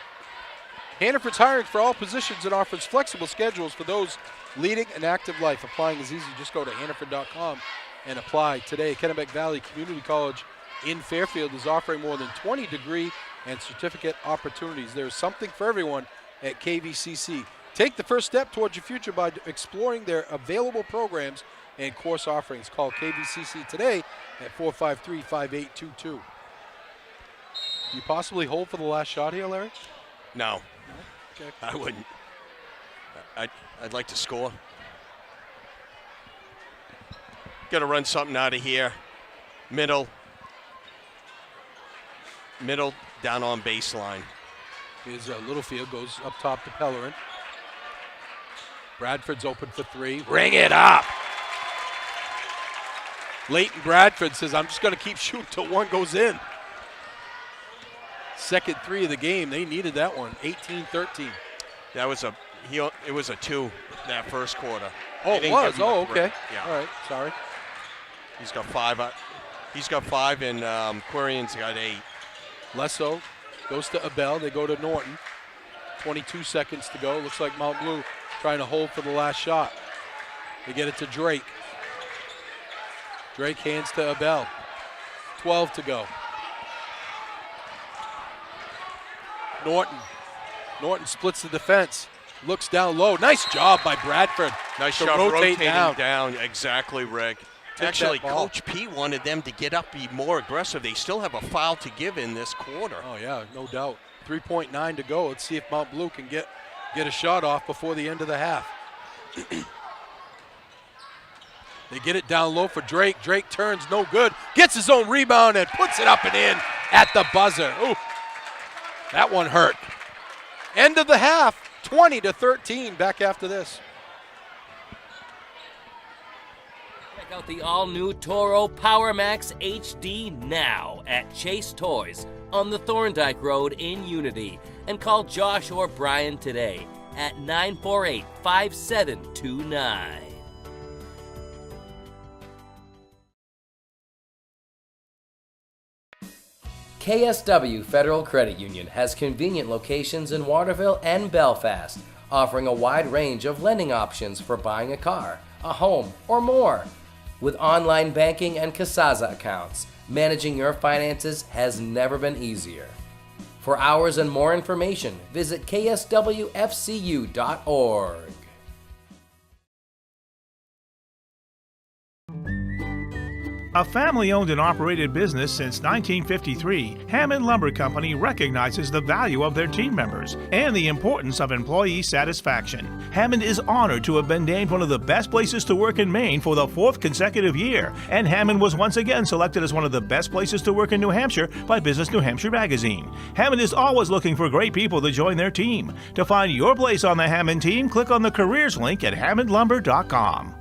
Hannaford's hiring for all positions and offers flexible schedules for those leading an active life. Applying is easy. Just go to Hannaford.com and apply today. Kennebec Valley Community College in Fairfield is offering more than 20 degree and certificate opportunities. There's something for everyone at KVCC. Take the first step towards your future by exploring their available programs and course offerings. Call KVCC today at 453-5822. Do you possibly hold for the last shot here, Larry? No. Okay. I wouldn't. I'd like to score. Got to run something out of here. Middle, down on baseline. Here's Littlefield, goes up top to Pellerin. Bradford's open for 3. Ring it up. Leighton Bradford says, I'm just going to keep shooting till one goes in. Second 3 of the game. They needed that one. 18-13. That was it was a 2 that first quarter. Oh, it was. Oh, okay. Yeah. All right. Sorry. He's got 5. He's got 5, and Quirian's got 8. Lesso goes to Abel. They go to Norton. 22 seconds to go. Looks like Mount Blue trying to hold for the last shot. They get it to Drake. Drake hands to Abel. 12 to go. Norton splits the defense. Looks down low. Nice job by Bradford. Nice to job rotate rotating down. Exactly, Rick. Took Actually, that ball. Coach P wanted them to get up, be more aggressive. They still have a foul to give in this quarter. Oh, yeah, no doubt. 3.9 to go. Let's see if Mount Blue can get a shot off before the end of the half. They get it down low for Drake. Drake turns, no good. Gets his own rebound and puts it up and in. at the buzzer. Ooh, that one hurt. End of the half, 20-13. Back after this. Check out the all-new Toro Power Max HD now at Chase Toys on the Thorndike Road in Unity. And call Josh or Brian today at 948-5729. KSW Federal Credit Union has convenient locations in Waterville and Belfast, offering a wide range of lending options for buying a car, a home, or more. With online banking and Kasaza accounts, managing your finances has never been easier. For hours and more information, visit kswfcu.org. A family-owned and operated business since 1953, Hammond Lumber Company recognizes the value of their team members and the importance of employee satisfaction. Hammond is honored to have been named one of the best places to work in Maine for the 4th consecutive year, and Hammond was once again selected as one of the best places to work in New Hampshire by Business New Hampshire magazine. Hammond is always looking for great people to join their team. To find your place on the Hammond team, click on the careers link at hammondlumber.com.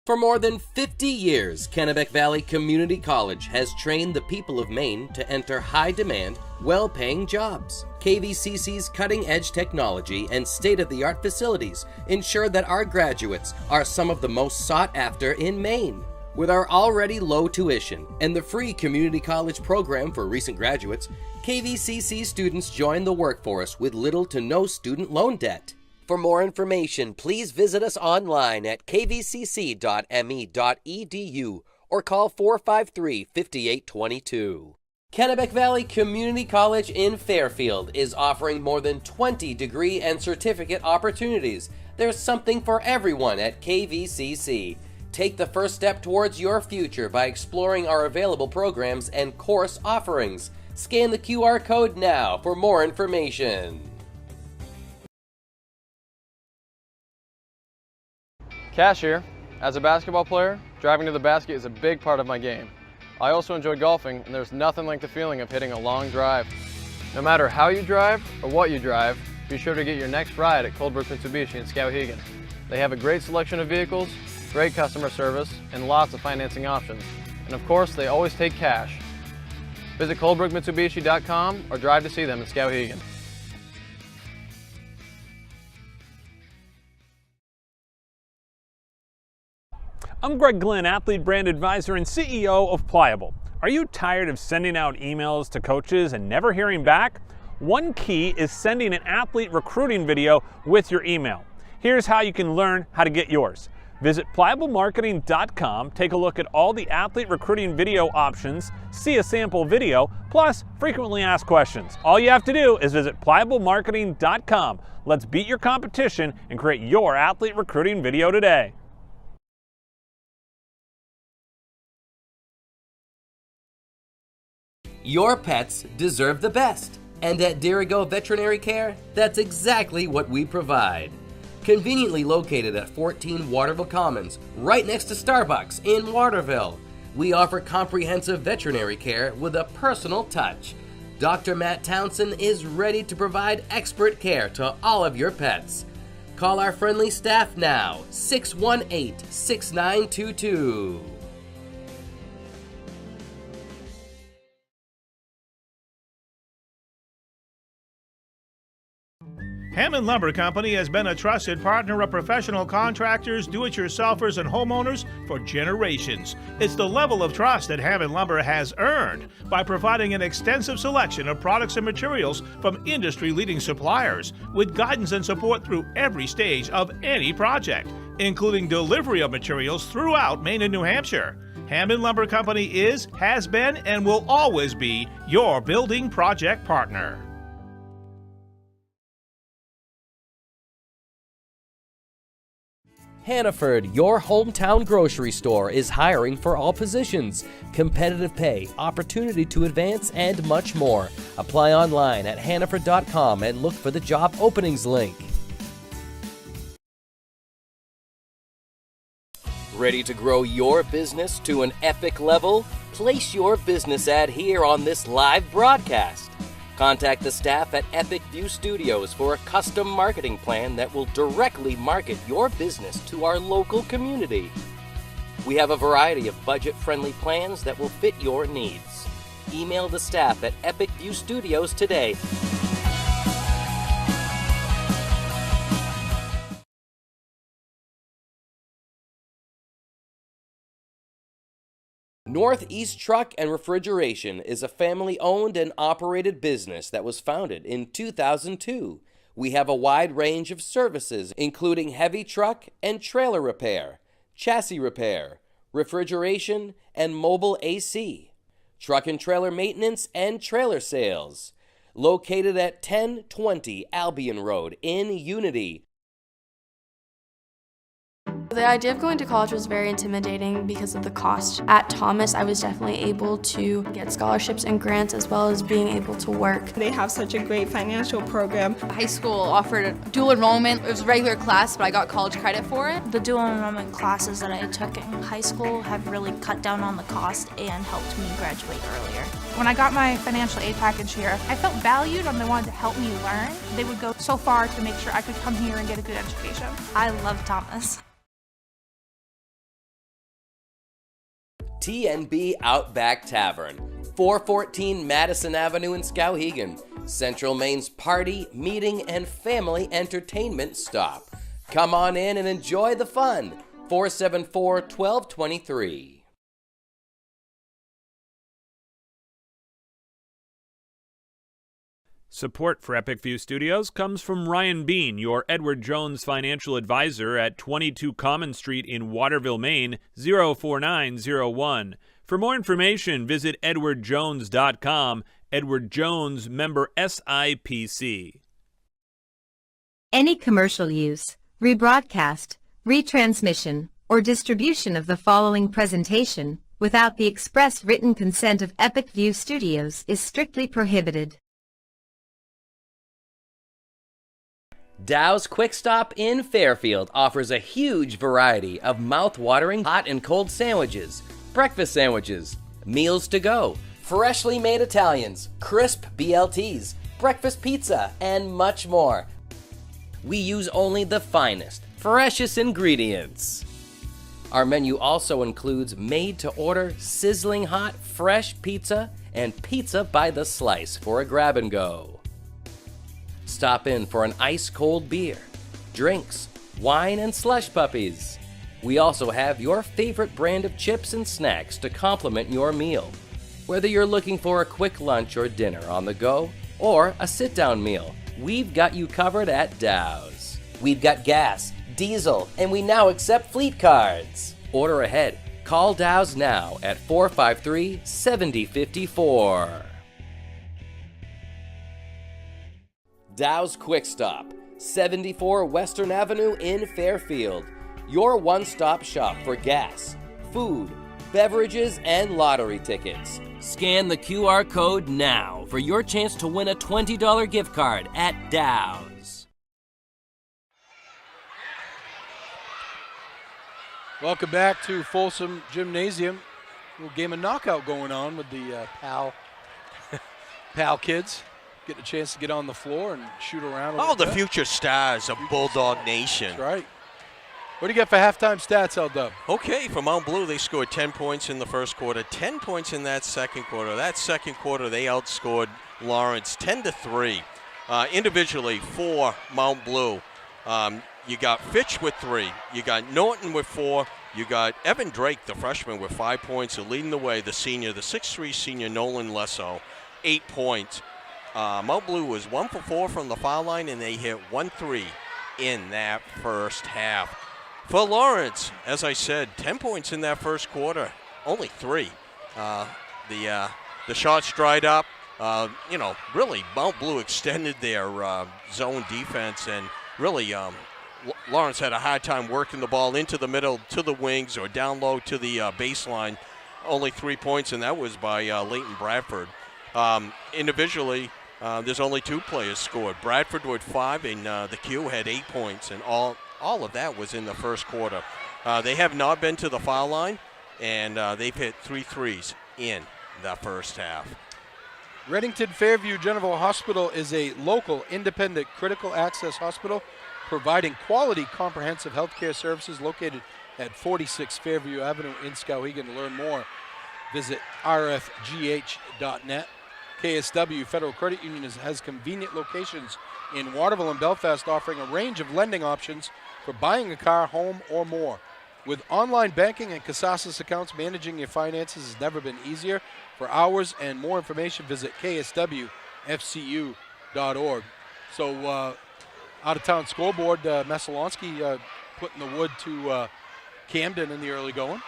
For more than 50 years, Kennebec Valley Community College has trained the people of Maine to enter high-demand, well-paying jobs. KVCC's cutting-edge technology and state-of-the-art facilities ensure that our graduates are some of the most sought-after in Maine. With our already low tuition and the free community college program for recent graduates, KVCC students join the workforce with little to no student loan debt. For more information, please visit us online at kvcc.me.edu or call 453-5822. Kennebec Valley Community College in Fairfield is offering more than 20 degree and certificate opportunities. There's something for everyone at KVCC. Take the first step towards your future by exploring our available programs and course offerings. Scan the QR code now for more information. Cashier, as a basketball player, driving to the basket is a big part of my game. I also enjoy golfing, and there's nothing like the feeling of hitting a long drive. No matter how you drive or what you drive, be sure to get your next ride at Coldbrook Mitsubishi in Skowhegan. They have a great selection of vehicles, great customer service, and lots of financing options. And of course, they always take cash. Visit coldbrookmitsubishi.com or drive to see them in Skowhegan. I'm Greg Glenn, Athlete Brand Advisor and CEO of Pliable. Are you tired of sending out emails to coaches and never hearing back? One key is sending an athlete recruiting video with your email. Here's how you can learn how to get yours. Visit pliablemarketing.com, take a look at all the athlete recruiting video options, see a sample video, plus frequently asked questions. All you have to do is visit pliablemarketing.com. Let's beat your competition and create your athlete recruiting video today. Your pets deserve the best, and at Dirigo Veterinary Care, that's exactly what we provide. Conveniently located at 14 Waterville Commons, right next to Starbucks in Waterville, we offer comprehensive veterinary care with a personal touch. Dr. Matt Townsend is ready to provide expert care to all of your pets. Call our friendly staff now, 618-6922. Hammond Lumber Company has been a trusted partner of professional contractors, do-it-yourselfers, and homeowners for generations. It's the level of trust that Hammond Lumber has earned by providing an extensive selection of products and materials from industry-leading suppliers, with guidance and support through every stage of any project, including delivery of materials throughout Maine and New Hampshire. Hammond Lumber Company is, has been, and will always be your building project partner. Hannaford, your hometown grocery store, is hiring for all positions. Competitive pay, opportunity to advance, and much more. Apply online at hannaford.com and look for the job openings link. Ready to grow your business to an epic level? Place your business ad here on this live broadcast. Contact the staff at Epic View Studios for a custom marketing plan that will directly market your business to our local community. We have a variety of budget-friendly plans that will fit your needs. Email the staff at Epic View Studios today. Northeast Truck and Refrigeration is a family-owned and operated business that was founded in 2002. We have a wide range of services, including heavy truck and trailer repair, chassis repair, refrigeration, and mobile AC, truck and trailer maintenance and trailer sales. Located at 1020 Albion Road in Unity. The idea of going to college was very intimidating because of the cost. At Thomas, I was definitely able to get scholarships and grants as well as being able to work. They have such a great financial program. High school offered dual enrollment. It was a regular class, but I got college credit for it. The dual enrollment classes that I took in high school have really cut down on the cost and helped me graduate earlier. When I got my financial aid package here, I felt valued and they wanted to help me learn. They would go so far to make sure I could come here and get a good education. I love Thomas. TNB Outback Tavern, 414 Madison Avenue in Skowhegan, Central Maine's party, meeting, and family entertainment stop. Come on in and enjoy the fun. 474-1223. Support for Epic View Studios comes from Ryan Bean, your Edward Jones financial advisor at 22 Common Street in Waterville, Maine, 04901. For more information, visit edwardjones.com. Edward Jones, member SIPC. Any commercial use, rebroadcast, retransmission, or distribution of the following presentation without the express written consent of Epic View Studios is strictly prohibited. Dow's Quick Stop in Fairfield offers a huge variety of mouth-watering hot and cold sandwiches, breakfast sandwiches, meals to go, freshly made Italians, crisp BLTs, breakfast pizza, and much more. We use only the finest, freshest ingredients. Our menu also includes made-to-order, sizzling hot, fresh pizza and pizza by the slice for a grab-and-go. Stop in for an ice-cold beer, drinks, wine, and slush puppies. We also have your favorite brand of chips and snacks to complement your meal. Whether you're looking for a quick lunch or dinner on the go, or a sit-down meal, we've got you covered at Dow's. We've got gas, diesel, and we now accept fleet cards. Order ahead. Call Dow's now at 453-7054. Dow's Quick Stop, 74 Western Avenue in Fairfield. Your one-stop shop for gas, food, beverages, and lottery tickets. Scan the QR code now for your chance to win a $20 gift card at Dow's. Welcome back to Folsom Gymnasium. A little game of knockout going on with the Pal kids. Getting a chance to get on the floor and shoot around a little the bit. future stars of Bulldog Nation. That's right. What do you get for halftime stats, L-Dub? Okay, for Mount Blue, they scored 10 points in the first quarter, 10 points in that second quarter. That second quarter, they outscored Lawrence 10-3. Individually, for Mount Blue, you got Fitch with 3. You got Norton with 4. You got Evan Drake, the freshman, with 5 points. And leading the way, the senior, the 6'3 senior, Nolan Lesso, 8 points. Mount Blue was 1 for 4 from the foul line, and they hit 1 3 in that first half. For Lawrence, as I said, 10 points in that first quarter, only 3. The shots dried up. Really, Mount Blue extended their zone defense, and really Lawrence had a hard time working the ball into the middle to the wings or down low to the baseline. Only 3 points, and that was by Leighton Bradford. Individually, there's only 2 players scored. Bradford with 5, and the Q had 8 points, and all of that was in the first quarter. They have not been to the foul line, and they've hit 3 threes in the first half. Reddington Fairview General Hospital is a local, independent, critical access hospital providing quality, comprehensive health care services located at 46 Fairview Avenue in Skowhegan. To learn more, visit rfgh.net. KSW Federal Credit Union has convenient locations in Waterville and Belfast, offering a range of lending options for buying a car, home, or more. With online banking and Casasas accounts, managing your finances has never been easier. For hours and more information, visit kswfcu.org. So, out-of-town scoreboard, Messalonski putting the wood to Camden in the early going.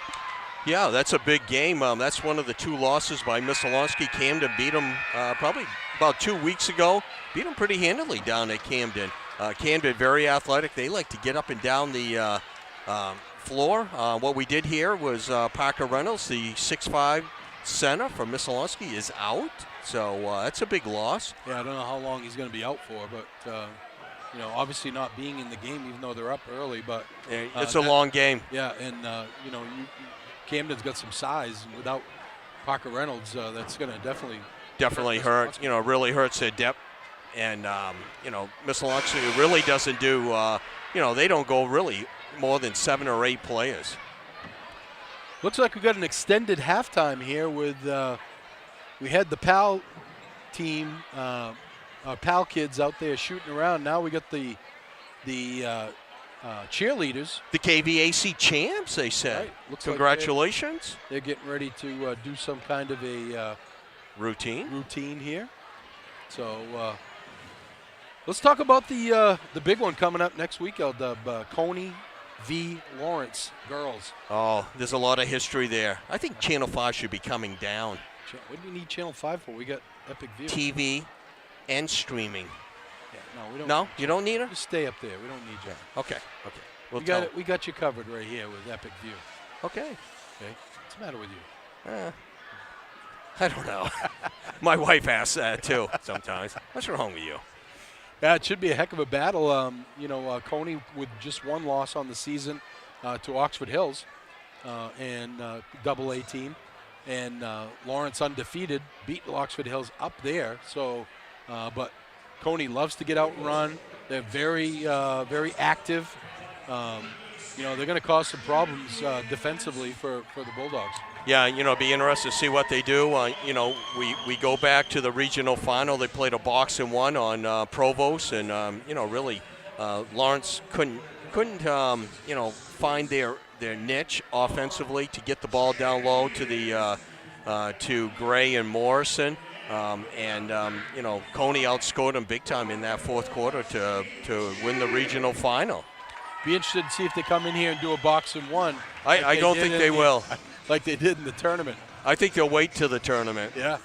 Yeah, that's a big game. That's one of the 2 losses by Messalonski. Camden beat them probably about 2 weeks ago. Beat them pretty handily down at Camden. Camden, very athletic. They like to get up and down the floor. What we did here was Parker Reynolds, the 6'5" center from Messalonski, is out. So that's a big loss. Yeah, I don't know how long he's going to be out for, but obviously not being in the game, even though they're up early. But it's a long game. Yeah, and Camden's got some size. And without Parker Reynolds, that's going to definitely hurt. Really hurts their depth. And Messalonski really doesn't do. They don't go really more than 7 or 8 players. Looks like we got an extended halftime here with. We had the PAL team, our PAL kids out there shooting around. Now we got the cheerleaders. The KVAC champs, they said. Right. Congratulations. Like they're getting ready to do some kind of a routine here. So let's talk about the big one coming up next week, L-Dub. Coney v. Lawrence girls. Oh, there's a lot of history there. I think Channel 5 should be coming down. What do you need Channel 5 for? We got Epic View. TV and streaming. Yeah, no, we don't. No, you don't need her? Just stay up there. We don't need you. Okay. We got you covered right here with Epic View. Okay. What's the matter with you? I don't know. My wife asks that too sometimes. What's wrong with you? Yeah, it should be a heck of a battle. Coney with just 1 loss on the season to Oxford Hills and AA team. And Lawrence undefeated, beat Oxford Hills up there. So, but Coney loves to get out and run. They're very active. They're going to cause some problems defensively for the Bulldogs. Yeah, be interested to see what they do. We go back to the regional final. They played a box and 1 on Provost, and really Lawrence couldn't find their niche offensively to get the ball down low to the to Gray and Morrison. Coney outscored them big time in that 4th quarter to win the regional final. Be interested to see if they come in here and do a box and 1. I don't think they will. Like they did in the tournament. I think they'll wait till the tournament. Yeah.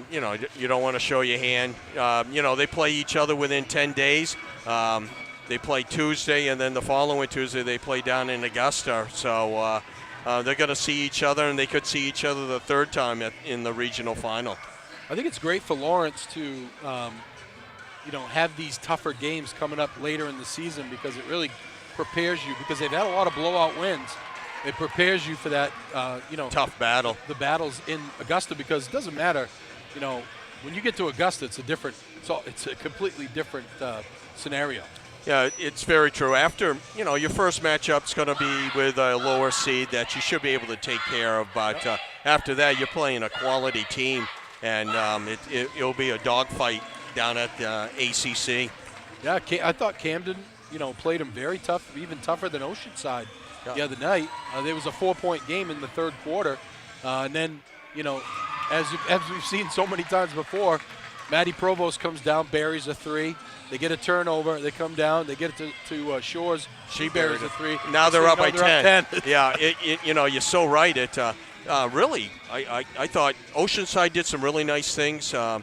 You don't want to show your hand. They play each other within 10 days. They play Tuesday, and then the following Tuesday they play down in Augusta. So they're going to see each other, and they could see each other the 3rd time in the regional final. I think it's great for Lawrence to, have these tougher games coming up later in the season, because it really prepares you, because they've had a lot of blowout wins. It prepares you for that, tough battle. The battles in Augusta, because it doesn't matter, when you get to Augusta, it's a completely different scenario. Yeah, it's very true. After, your first matchup's going to be with a lower seed that you should be able to take care of. But after that, you're playing a quality team, and it'll be a dogfight down at ACC. Yeah, I thought Camden, played them very tough, even tougher than Oceanside the other night. There was a 4-point game in the 3rd quarter. And then, as we've seen so many times before, Maddie Provost comes down, buries a 3. They get a turnover. They come down. They get it to Shores. She buries a 3. Now they're up by 10. Yeah, you're so right. Really, I thought Oceanside did some really nice things. They're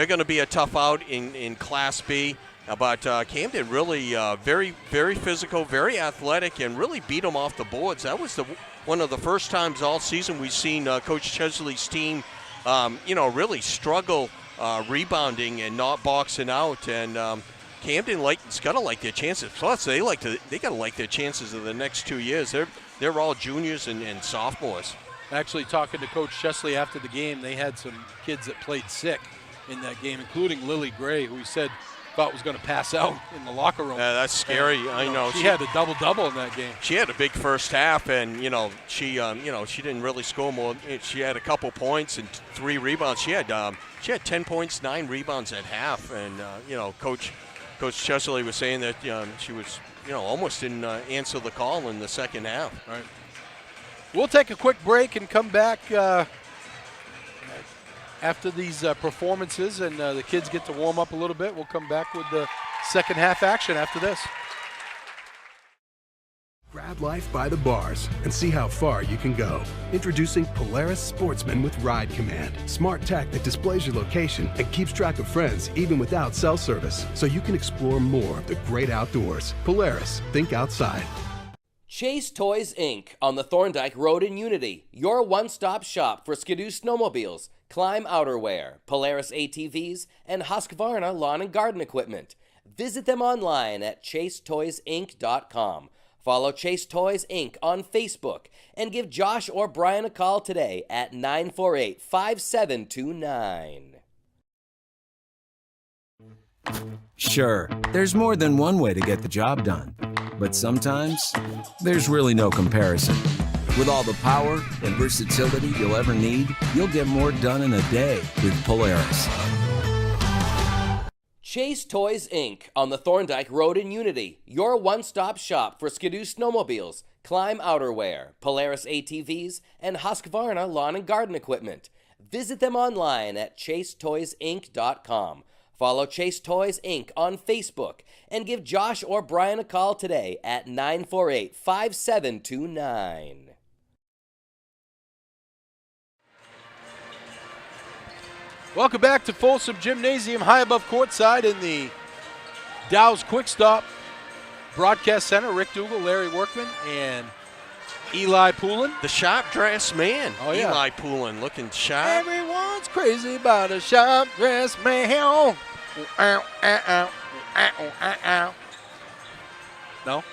going to be a tough out in Class B. But Camden really very, very physical, very athletic, and really beat them off the boards. That was one of the first times all season we've seen Coach Chesley's team, really struggle rebounding and not boxing out. And Camden's got to like their chances. Plus, they got to like their chances of the next 2 years. They're all juniors and sophomores. Actually, talking to Coach Chesley after the game, they had some kids that played sick in that game, including Lily Gray, who he said thought was going to pass out in the locker room. That's scary. And, I know. She had a double-double in that game. She had a big first half, and she didn't really score more. She had a couple points and 3 rebounds. She had 10 points, 9 rebounds at half, and Coach Chesley was saying that she was almost didn't answer the call in the second half. Right. We'll take a quick break and come back after these performances, and the kids get to warm up a little bit. We'll come back with the second half action after this. Grab life by the bars and see how far you can go. Introducing Polaris Sportsman with Ride Command. Smart tech that displays your location and keeps track of friends even without cell service, so you can explore more of the great outdoors. Polaris, think outside. Chase Toys Inc. on the Thorndike Road in Unity, your one-stop shop for Skidoo snowmobiles, Climb outerwear, Polaris ATVs, and Husqvarna lawn and garden equipment. Visit them online at chasetoysinc.com. Follow Chase Toys Inc. on Facebook and give Josh or Brian a call today at 948-5729. Sure, there's more than one way to get the job done, but sometimes there's really no comparison. With all the power and versatility you'll ever need, you'll get more done in a day with Polaris. Chase Toys Inc. on the Thorndike Road in Unity, your one-stop shop for Skidoo snowmobiles, Climb outerwear, Polaris ATVs, and Husqvarna lawn and garden equipment. Visit them online at chasetoysinc.com. Follow Chase Toys Inc. on Facebook and give Josh or Brian a call today at 948-5729. Welcome back to Folsom Gymnasium, high above courtside in the Dow's Quick Stop Broadcast Center. Rick Dougal, Larry Workman, and Eli Poulin. The sharp-dressed man, oh, yeah. Eli Poulin, looking sharp. Everyone's crazy about a sharp-dressed man. No?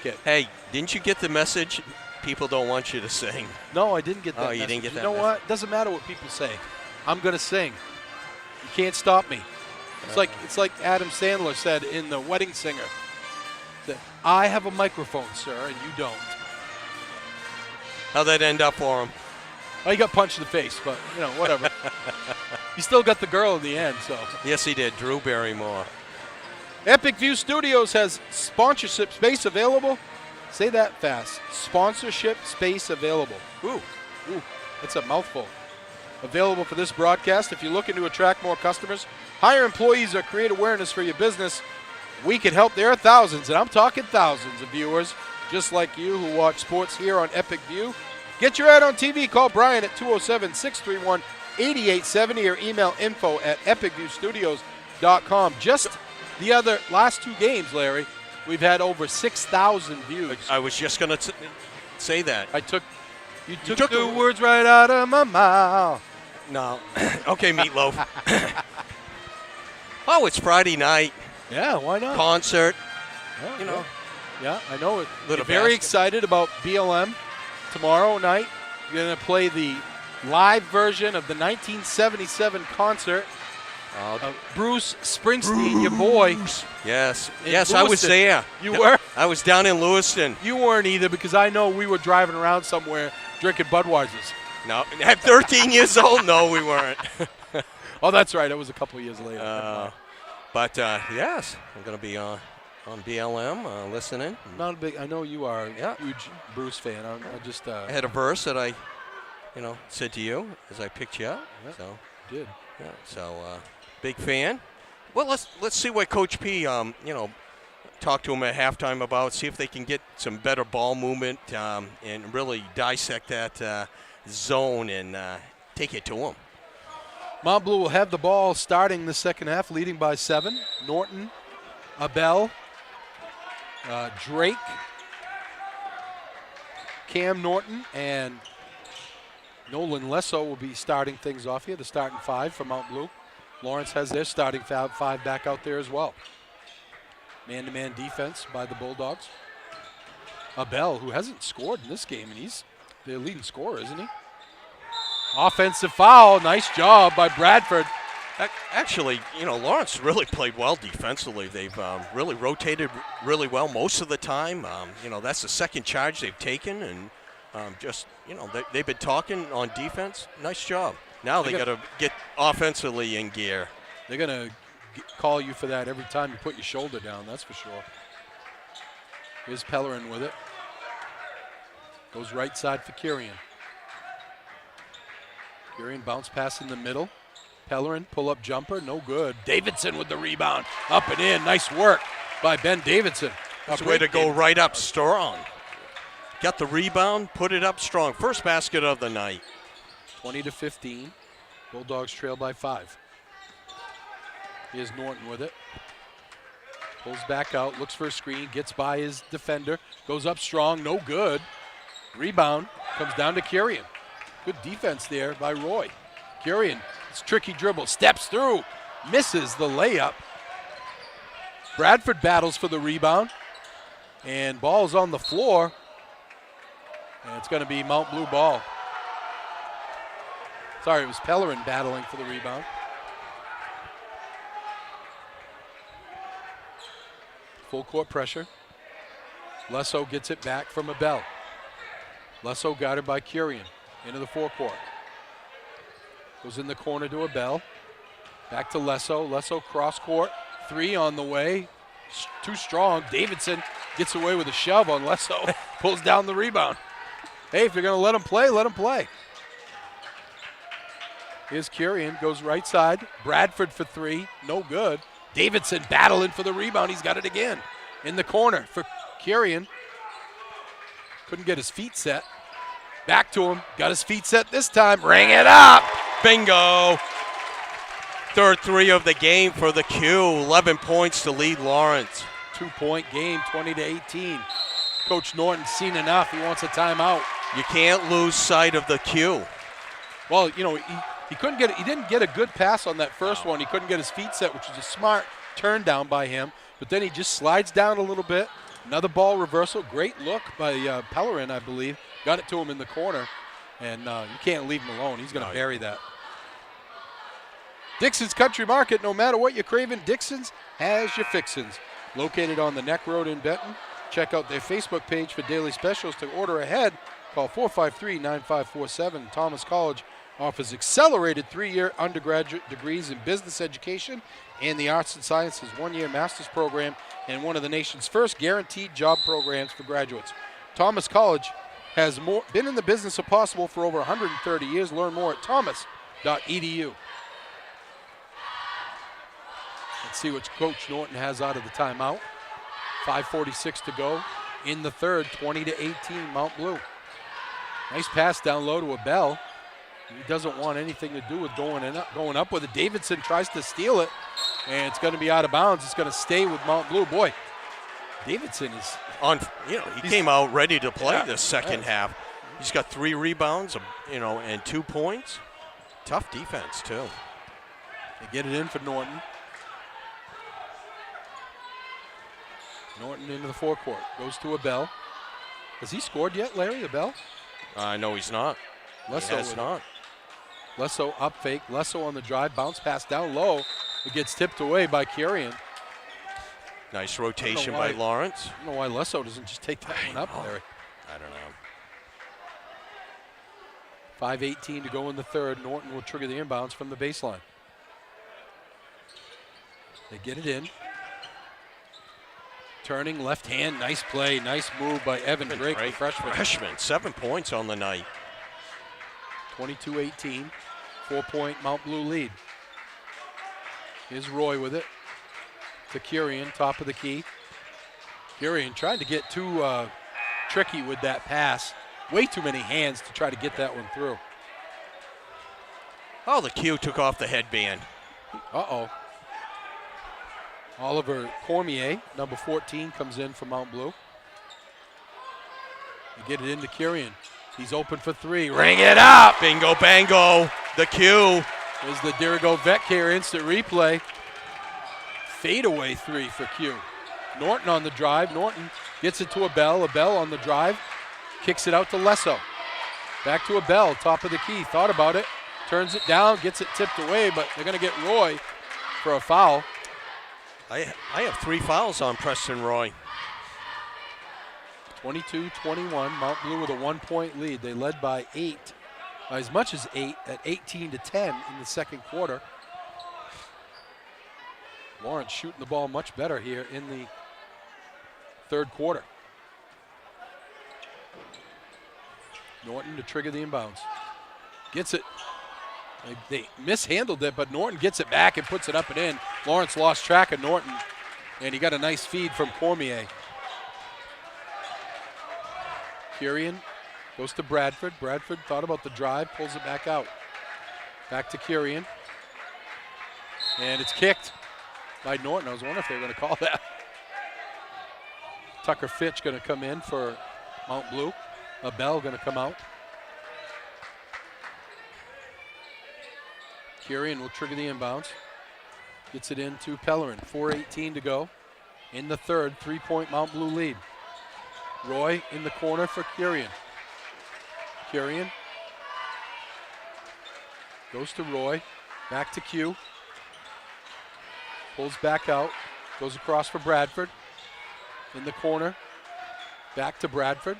Okay. Hey, didn't you get the message? People don't want you to sing. No, I didn't get that message. You didn't get that You know message. what? Doesn't matter what people say. I'm going to sing. You can't stop me. It's like Adam Sandler said in The Wedding Singer. That I have a microphone, sir, and you don't. How'd that end up for him? Oh, he got punched in the face, but, whatever. He still got the girl in the end, so. Yes, he did. Drew Barrymore. Epic View Studios has sponsorship space available. Say that fast. Sponsorship space available. Ooh, that's a mouthful. Available for this broadcast. If you're looking to attract more customers, hire employees, or create awareness for your business, we can help. There are thousands, and I'm talking thousands of viewers just like you who watch sports here on Epic View. Get your ad on TV. Call Brian at 207-631-8870 or email info@epicviewstudios.com. Just the last 2 games, Larry, we've had over 6,000 views. I was just going to say that. You took the words right out of my mouth. No. Okay, Meatloaf. Oh, it's Friday night. Yeah, why not? Concert. Yeah, Yeah, I know it. Little Very excited about BLM tomorrow night. You're going to play the live version of the 1977 concert of Bruce Springsteen, your boy. Yes. In Yes, I was Lewiston. there. You were? I was down in Lewiston. You weren't either, because I know we were driving around somewhere drinking Budweisers. No. At 13 years old? No, we weren't. Oh, that's right. It was a couple of years later. But, yes, I'm going to be on BLM listening. Not a big. I know you are a huge Bruce fan. I just. I had a verse that I, said to you as I picked you up. Yeah, so did. Yeah. So big fan. Well, let's see what Coach P, talk to him at halftime about. See if they can get some better ball movement and really dissect that zone and take it to him. Mount Blue will have the ball starting the second half, leading by 7. Norton, Abel, Drake, Cam Norton, and Nolan Lesso will be starting things off here, the starting 5 for Mount Blue. Lawrence has their starting 5 back out there as well. Man-to-man defense by the Bulldogs. Abel, who hasn't scored in this game, and he's their leading scorer, isn't he? Offensive foul. Nice job by Bradford. Actually, Lawrence really played well defensively. They've really rotated really well most of the time. That's the second charge they've taken, and they've been talking on defense. Nice job. Now they got to get offensively in gear. They're going to call you for that every time you put your shoulder down, that's for sure. Here's Pellerin with it. Goes right side for Kirian. Kirian bounce pass in the middle. Pellerin, pull-up jumper, no good. Davidson with the rebound, up and in. Nice work by Ben Davidson. That's a way to go right up strong. Got the rebound, put it up strong. First basket of the night. 20-15. Bulldogs trail by 5. Here's Norton with it. Pulls back out, looks for a screen, gets by his defender, goes up strong, no good. Rebound comes down to Kirian. Good defense there by Roy. Kirian, it's tricky dribble, steps through, misses the layup. Bradford battles for the rebound, and ball's on the floor, and it's going to be Mount Blue ball. Sorry, it was Pellerin battling for the rebound. Full court pressure. Lesso gets it back from Abel. Lesso guarded by Kirian into the forecourt. Goes in the corner to Abel. Back to Lesso. Lesso cross court. 3 on the way. Too strong. Davidson gets away with a shove on Lesso. Pulls down the rebound. Hey, if you're going to let him play, let him play. Here's Kirian. Goes right side. Bradford for 3. No good. Davidson battling for the rebound. He's got it again. In the corner for Kirian. Couldn't get his feet set. Back to him. Got his feet set this time. Ring it up. Bingo. Third 3 of the game for the Q. 11 points to lead Lawrence. 2-point game, 20-18. Coach Norton's seen enough. He wants a timeout. You can't lose sight of the Q. Well, he couldn't get. He didn't get a good pass on that first one. He couldn't get his feet set, which was a smart turn down by him. But then he just slides down a little bit. Another ball reversal. Great look by Pellerin, I believe. Got it to him in the corner. And you can't leave him alone. He's going to bury that. Dixon's Country Market. No matter what you're craving, Dixon's has your fixins. Located on the Neck Road in Benton. Check out their Facebook page for daily specials. To order ahead, call 453-9547. Thomas College offers accelerated 3-year undergraduate degrees in business education and the arts and sciences 1-year master's program and one of the nation's first guaranteed job programs for graduates. Thomas College has been in the business of possible for over 130 years. Learn more at thomas.edu. Let's see what Coach Norton has out of the timeout. 5:46 to go in the third, 20-18 Mount Blue. Nice pass down low to Abel. He doesn't want anything to do with going up with it. Davidson tries to steal it, and it's going to be out of bounds. It's going to stay with Mount Blue. Boy, Davidson is on. He came out ready to play this second half. He's got 3 rebounds, and 2 points. Tough defense too. They get it in for Norton. Norton into the forecourt. Goes to Abel. Has he scored yet, Larry, Abel? No, he's not. Lesso he has not. Lesso up fake. Lesso on the drive. Bounce pass down low. It gets tipped away by Kirian. Nice rotation by Lawrence. I don't know why Lesso doesn't just take that one up, Larry. I don't know. 5:18 to go in the third. Norton will trigger the inbounds from the baseline. They get it in. Turning left hand, nice play, nice move by Evan Drake, the freshman. 7 points on the night. 22-18, 4-point Mount Blue lead. Here's Roy with it to Kirian, top of the key. Kirian trying to get too tricky with that pass. Way too many hands to try to get that one through. Oh, the Q took off the headband. Uh-oh. Oliver Cormier, number 14, comes in for Mount Blue. They get it into Kirian. He's open for 3. Ring it up! Bingo, bango. The Q. There's the Dirigo Vetcare instant replay. Fadeaway 3 for Q. Norton on the drive. Norton gets it to Abell. Abell on the drive. Kicks it out to Lesso. Back to Abell, top of the key. Thought about it. Turns it down, gets it tipped away, but they're going to get Roy for a foul. I have 3 fouls on Preston Roy. 22-21, Mount Blue with a 1-point lead. They led by 8, as much as 8, at 18-10 in the second quarter. Lawrence shooting the ball much better here in the third quarter. Norton to trigger the inbounds. Gets it. They mishandled it, but Norton gets it back and puts it up and in. Lawrence lost track of Norton, and he got a nice feed from Cormier. Kirian goes to Bradford. Bradford thought about the drive, pulls it back out. Back to Kirian. And it's kicked by Norton. I was wondering if they were going to call that. Tucker Fitch going to come in for Mount Blue. Abell going to come out. Kirian will trigger the inbounds. Gets it into Pellerin. 4:18 to go in the third. 3-point Mount Blue lead. Roy in the corner for Kirian. Kirian goes to Roy. Back to Q. Pulls back out. Goes across for Bradford. In the corner. Back to Bradford.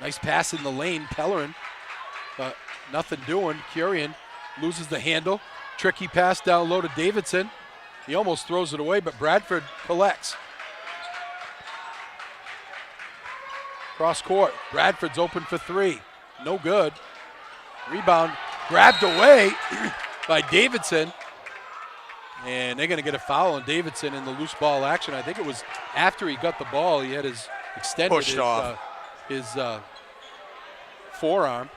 Nice pass in the lane. Pellerin. But nothing doing. Kirian loses the handle. Tricky pass down low to Davidson. He almost throws it away, but Bradford collects. Cross court. Bradford's open for 3. No good. Rebound grabbed away by Davidson. And they're going to get a foul on Davidson in the loose ball action. I think it was after he got the ball. He had his extended pushed off his forearm.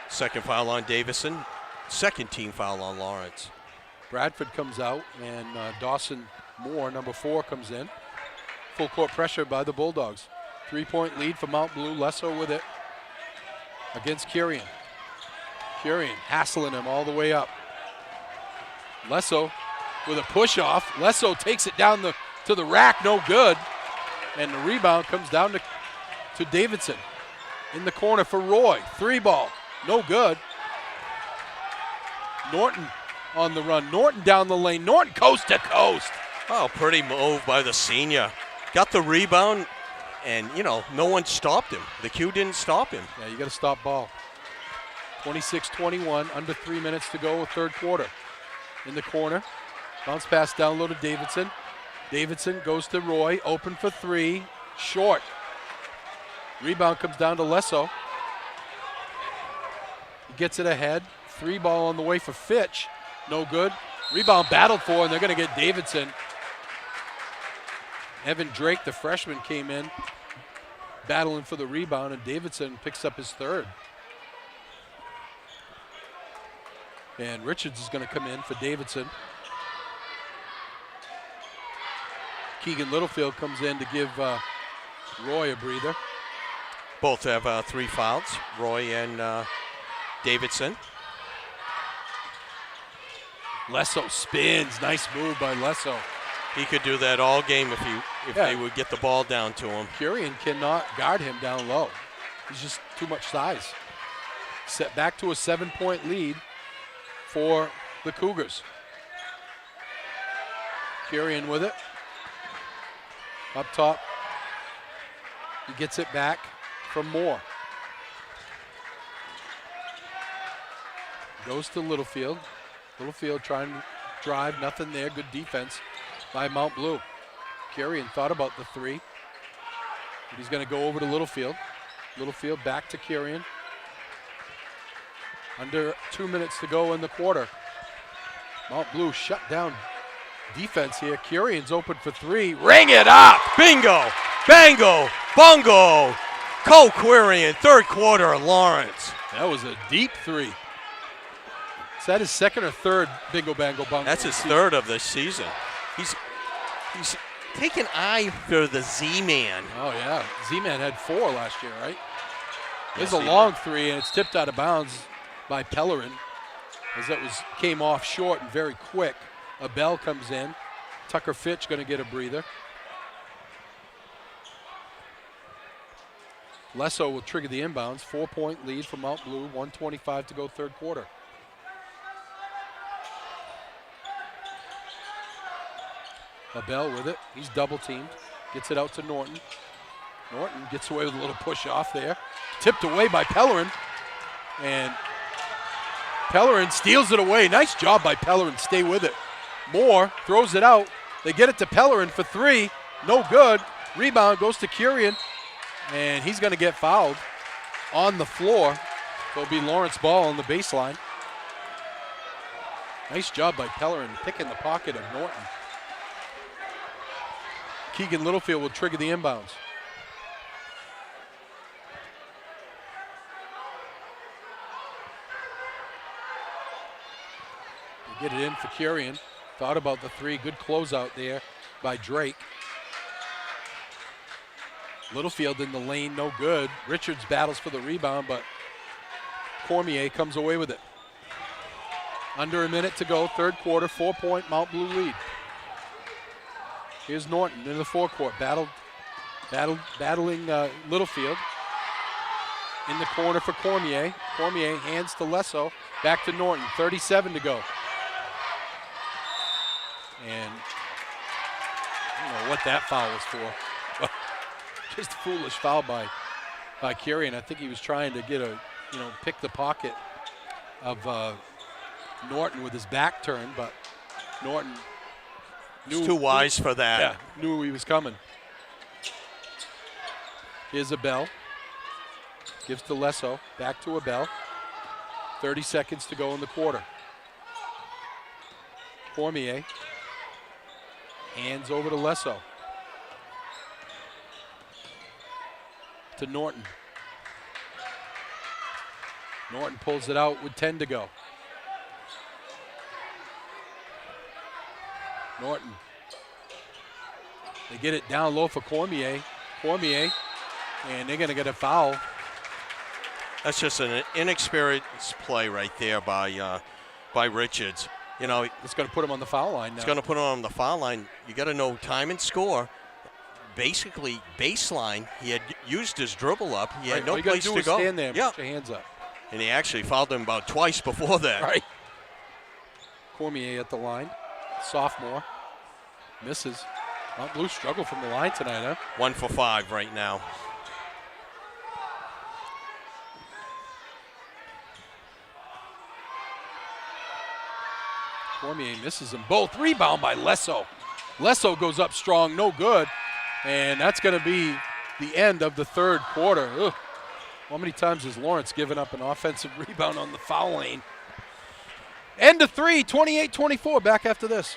Second foul on Davison. Second team foul on Lawrence. Bradford comes out, and Dawson Moore, number 4, comes in. Full court pressure by the Bulldogs. 3-point lead for Mount Blue. Lesso with it against Kirian. Kirian hassling him all the way up. Lesso with a push off. Lesso takes it down to the rack, no good. And the rebound comes down to Davidson. In the corner for Roy. 3-ball, no good. Norton on the run. Norton down the lane. Norton coast to coast. Oh, pretty move by the senior. Got the rebound, and, no one stopped him. The Q didn't stop him. Yeah, you got to stop ball. 26-21, under 3 minutes to go, third quarter. In the corner, bounce pass down low to Davidson. Davidson goes to Roy, open for 3, short. Rebound comes down to Lesso. He gets it ahead. 3-ball on the way for Fitch. No good. Rebound battled for, and they're going to get Davidson. Evan Drake, the freshman, came in battling for the rebound, and Davidson picks up his third. And Richards is going to come in for Davidson. Keegan Littlefield comes in to give Roy a breather. Both have 3 fouls, Roy and Davidson. Lesso spins. Nice move by Lesso. He could do that all game if they would get the ball down to him. Kirian cannot guard him down low. He's just too much size. Set back to a 7-point lead for the Cougars. Kirian with it. Up top. He gets it back from Moore. Goes to Littlefield. Littlefield trying to drive. Nothing there. Good defense by Mount Blue. Kirian thought about the 3. But he's going to go over to Littlefield. Littlefield back to Kirian. Under 2 minutes to go in the quarter. Mount Blue shut down defense here. Kirian's open for 3. Ring it up! Bingo! Bango! Bongo! Cole Quirian, third quarter, Lawrence. That was a deep 3. Is that his second or third bingo bango bungo? That's his third of the season. He's taking eye for the Z-Man. Oh, yeah. Z-Man had 4 last year, right? Yes, There's a long 3, and it's tipped out of bounds by Pellerin, as that came off short and very quick Abell comes in. Tucker Fitch going to get a breather. Lesso will trigger the inbounds. 4-point lead for Mount Blue. 1:25 to go third quarter. Abell with it. He's double teamed. Gets it out to Norton. Norton gets away with a little push off there. Tipped away by Pellerin. And Pellerin steals it away. Nice job by Pellerin. Stay with it. Moore throws it out. They get it to Pellerin for three. No good. Rebound goes to Curian. And he's going to get fouled on the floor. It'll be Lawrence ball on the baseline. Nice job by Pellerin picking the pocket of Norton. Keegan Littlefield will trigger the inbounds. They get it in for Curian. Thought about the three. Good closeout there by Drake. Littlefield in the lane, no good. Richards battles for the rebound, but Cormier comes away with it. Under a minute to go, third quarter, 4-point Mount Blue lead. Here's Norton in the forecourt, battling Littlefield. In the corner for Cormier. Cormier hands to Lesso, back to Norton, 37 to go. And I don't know what that foul was for. Just a foolish foul by Curian. I think he was trying to get pick the pocket of Norton with his back turned, but Norton He's too wise for that. Yeah, knew he was coming. Here's Abell. Gives to Lesso. Back to Abell. 30 seconds to go in the quarter. Cormier. Hands over to Lesso. To Norton. Norton pulls it out with 10 to go. Norton. They get it down low for Cormier. Cormier, and they're going to get a foul. That's just an inexperienced play right there by Richards. You know, it's going to put him on the foul line now. It's going to put him on the foul line. You got to know time and score. Basically, baseline, he had used his dribble up. He had no place to go. Stand there and put your hands up. And he actually fouled him about twice before that. Right. Cormier at the line. Sophomore. Misses. Mount Blue struggle from the line tonight, huh? 1 for 5 right now. Cormier misses them both. Rebound by Lesso. Lesso goes up strong, no good. And that's going to be the end of the third quarter. Ugh. How many times has Lawrence given up an offensive rebound on the foul lane? End of three, 28-24. Back after this.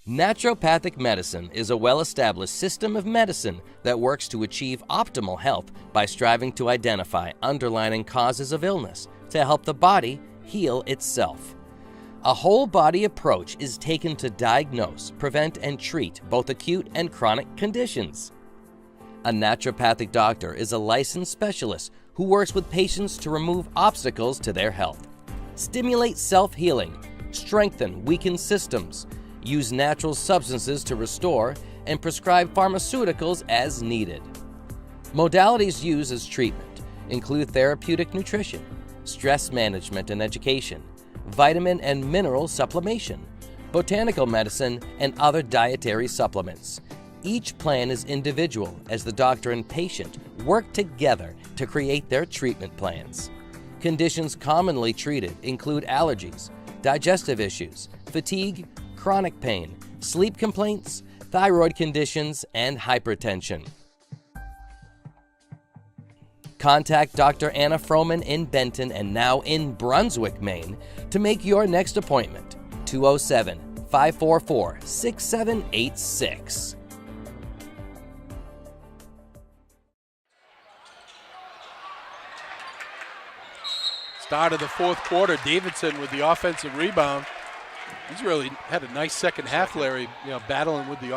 Naturopathic medicine is a well-established system of medicine that works to achieve optimal health by striving to identify underlying causes of illness to help the body heal itself. A whole-body approach is taken to diagnose, prevent, and treat both acute and chronic conditions. A naturopathic doctor is a licensed specialist who works with patients to remove obstacles to their health, stimulate self-healing, strengthen weakened systems, use natural substances to restore, and prescribe pharmaceuticals as needed. Modalities used as treatment include therapeutic nutrition, stress management and education, vitamin and mineral supplementation, botanical medicine, and other dietary supplements. Each plan is individual as the doctor and patient work together to create their treatment plans. Conditions commonly treated include allergies, digestive issues, fatigue, chronic pain, sleep complaints, thyroid conditions, and hypertension. Contact Dr. Anna Froman in Benton and now in Brunswick, Maine to make your next appointment. 207-544-6786. Start of the fourth quarter, Davidson with the offensive rebound. He's really had a nice second half, Larry, battling with the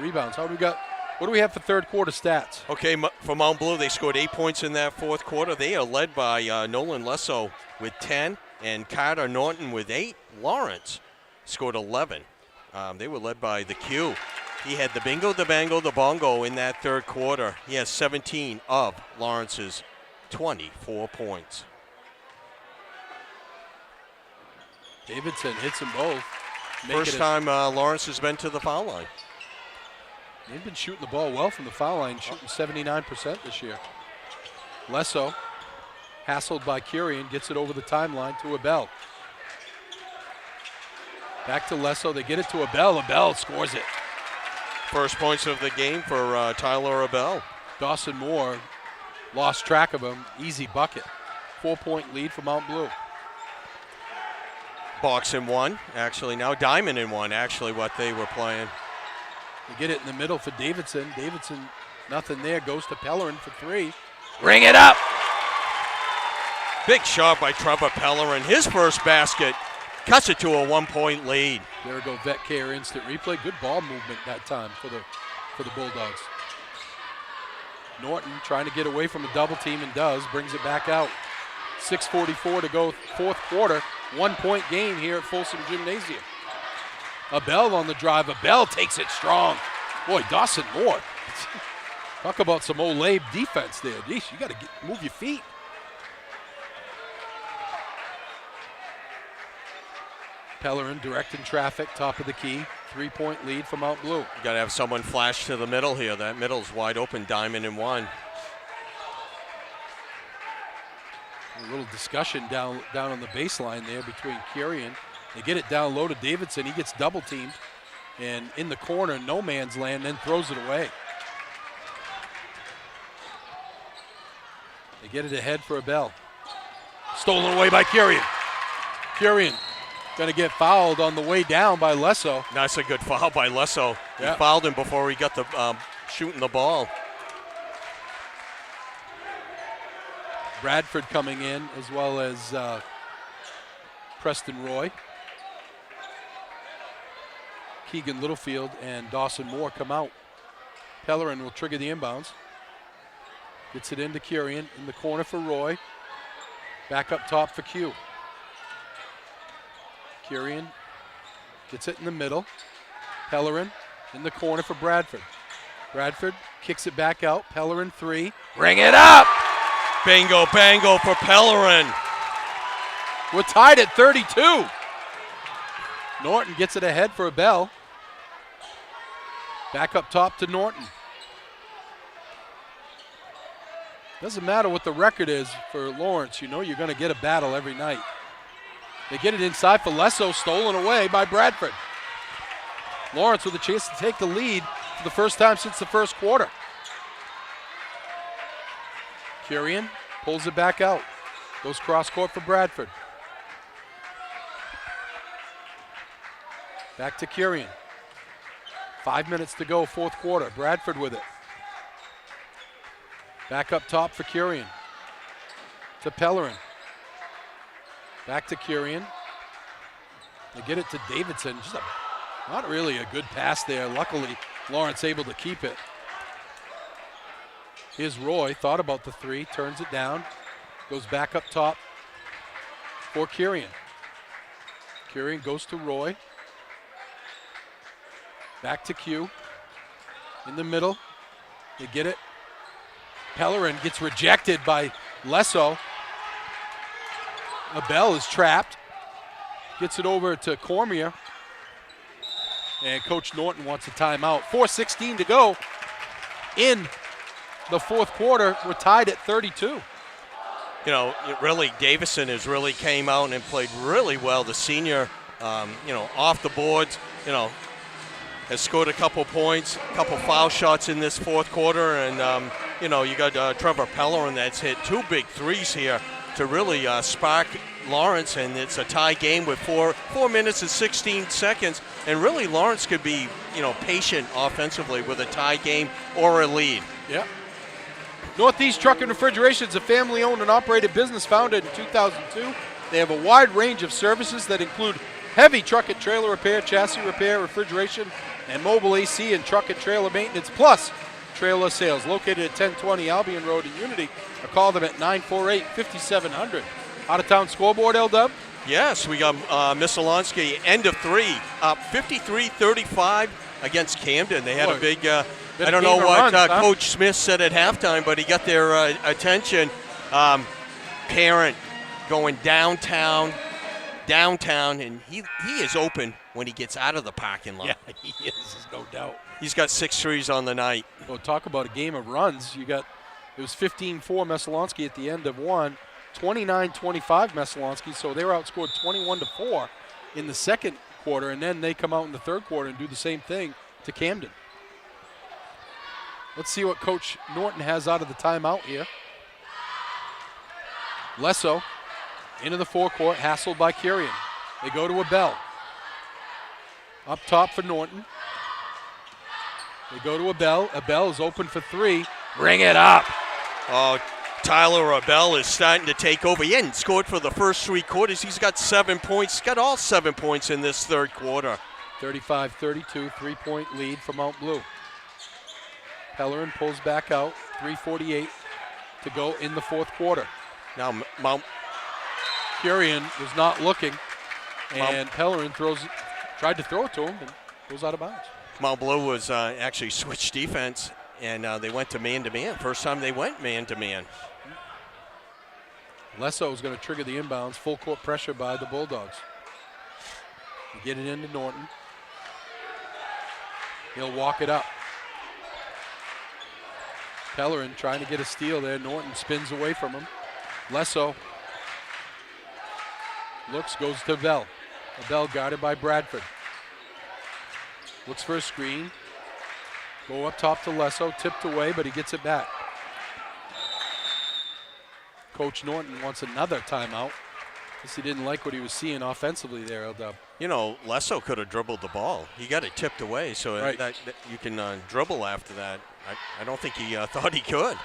rebounds. What do we have for third quarter stats? Okay, for Mount Blue, they scored 8 points in that fourth quarter. They are led by Nolan Lesso with 10. and Carter Norton with 8. Lawrence scored 11. They were led by the Q. He had the bingo, the bango, the bongo in that third quarter. He has 17 of Lawrence's 24 points. Davidson hits them both. First time Lawrence has been to the foul line. They've been shooting the ball well from the foul line, shooting 79% this year. Lesso, hassled by Curian, gets it over the timeline to Abel. Back to Lesso, they get it to Abel. Abel scores it. First points of the game for Tyler Abel. Dawson Moore lost track of him. Easy bucket. 4-point lead for Mount Blue. Box in one, actually now Diamond in one, actually what they were playing. They get it in the middle for Davidson. Davidson, nothing there, goes to Pellerin for 3. Ring it up! Big shot by Trevor Pellerin. His first basket cuts it to a 1-point lead. There we go, Vet Care instant replay. Good ball movement that time for the Bulldogs. Norton trying to get away from a double team and does, brings it back out. 6:44 to go, fourth quarter. 1-point game here at Folsom Gymnasium. Abel on the drive. Abel takes it strong. Boy, Dawson Moore. Talk about some Olay defense there. Geez, you got to move your feet. Pellerin directing traffic, top of the key. 3-point lead for Mount Blue. You got to have someone flash to the middle here. That middle's wide open, Diamond in one. A little discussion down on the baseline there between Curian. They get it down low to Davidson. He gets double teamed. And in the corner, no man's land, then throws it away. They get it ahead for Abel. Stolen away by Curian. Curian going to get fouled on the way down by Lesso. That's a good foul by Lesso. Yep. He fouled him before he got the shooting the ball. Bradford coming in, as well as Preston Roy. Keegan Littlefield and Dawson Moore come out. Pellerin will trigger the inbounds. Gets it into Curian in the corner for Roy. Back up top for Q. Curian gets it in the middle. Pellerin in the corner for Bradford. Bradford kicks it back out. Pellerin 3. Ring it up! Bingo, bango for Pellerin. We're tied at 32. Norton gets it ahead for Abel. Back up top to Norton. Doesn't matter what the record is for Lawrence. You know you're going to get a battle every night. They get it inside for Lesso, stolen away by Bradford. Lawrence with a chance to take the lead for the first time since the first quarter. Curian pulls it back out. Goes cross court for Bradford. Back to Curian. 5 minutes to go, fourth quarter. Bradford with it. Back up top for Curian. To Pellerin. Back to Curian. They get it to Davidson. Just not really a good pass there. Luckily, Lawrence able to keep it. Here's Roy, thought about the 3, turns it down, goes back up top for Curian. Curian goes to Roy. Back to Q. In the middle, they get it. Pellerin gets rejected by Lesso. Abel is trapped. Gets it over to Cormier. And Coach Norton wants a timeout. 4:16 to go in the fourth quarter. We're tied at 32. You know, really, Davison has really came out and played really well. The senior, off the boards, has scored a couple points, a couple foul shots in this fourth quarter. And, you got Trevor Pellerin that's hit 2 big threes here to really spark Lawrence. And it's a tie game with 4 minutes and 16 seconds. And really, Lawrence could be, patient offensively with a tie game or a lead. Yeah. Northeast Truck and Refrigeration is a family-owned and operated business founded in 2002. They have a wide range of services that include heavy truck and trailer repair, chassis repair, refrigeration, and mobile AC and truck and trailer maintenance, plus trailer sales. Located at 1020 Albion Road in Unity, or call them at 948-5700. Out-of-town scoreboard, L-Dub? Yes, we got Missalonsky, end of 3, up 53-35 against Camden. They had a big, I don't know what Coach Smith said at halftime, but he got their attention. Parent going downtown, and he is open when he gets out of the parking lot. Yeah, he is, there's no doubt. He's got 6 threes on the night. Well, talk about a game of runs. It was 15-4 Messalonsky at the end of 1, 29-25 Messalonsky, so they were outscored 21-4 in the second quarter, and then they come out in the third quarter and do the same thing to Camden. Let's see what Coach Norton has out of the timeout here. Lesso into the forecourt, hassled by Curian. They go to Abel. Up top for Norton. They go to Abel. Abel is open for 3. Bring it up. Oh, Tyler Abel is starting to take over. He hadn't scored for the first 3 quarters. He's got 7 points. He's got all 7 points in this third quarter. 35-32, 3-point lead for Mount Blue. Pellerin pulls back out. 3:48 to go in the fourth quarter. Now Mount Curian was not looking, and Pellerin tried to throw it to him and goes out of bounds. Mount Blue was actually switched defense, and they went to man-to-man. First time they went man-to-man. Lesso is going to trigger the inbounds. Full court pressure by the Bulldogs. They get it into Norton. He'll walk it up. Pellerin trying to get a steal there. Norton spins away from him. Lesso looks, goes to Abel. Abel guarded by Bradford. Looks for a screen. Go up top to Lesso, tipped away, but he gets it back. Coach Norton wants another timeout. Guess he didn't like what he was seeing offensively there, L-Dub. You know, Lesso could have dribbled the ball. He got it tipped away, so Right. that you can dribble after that. I don't think he thought he could.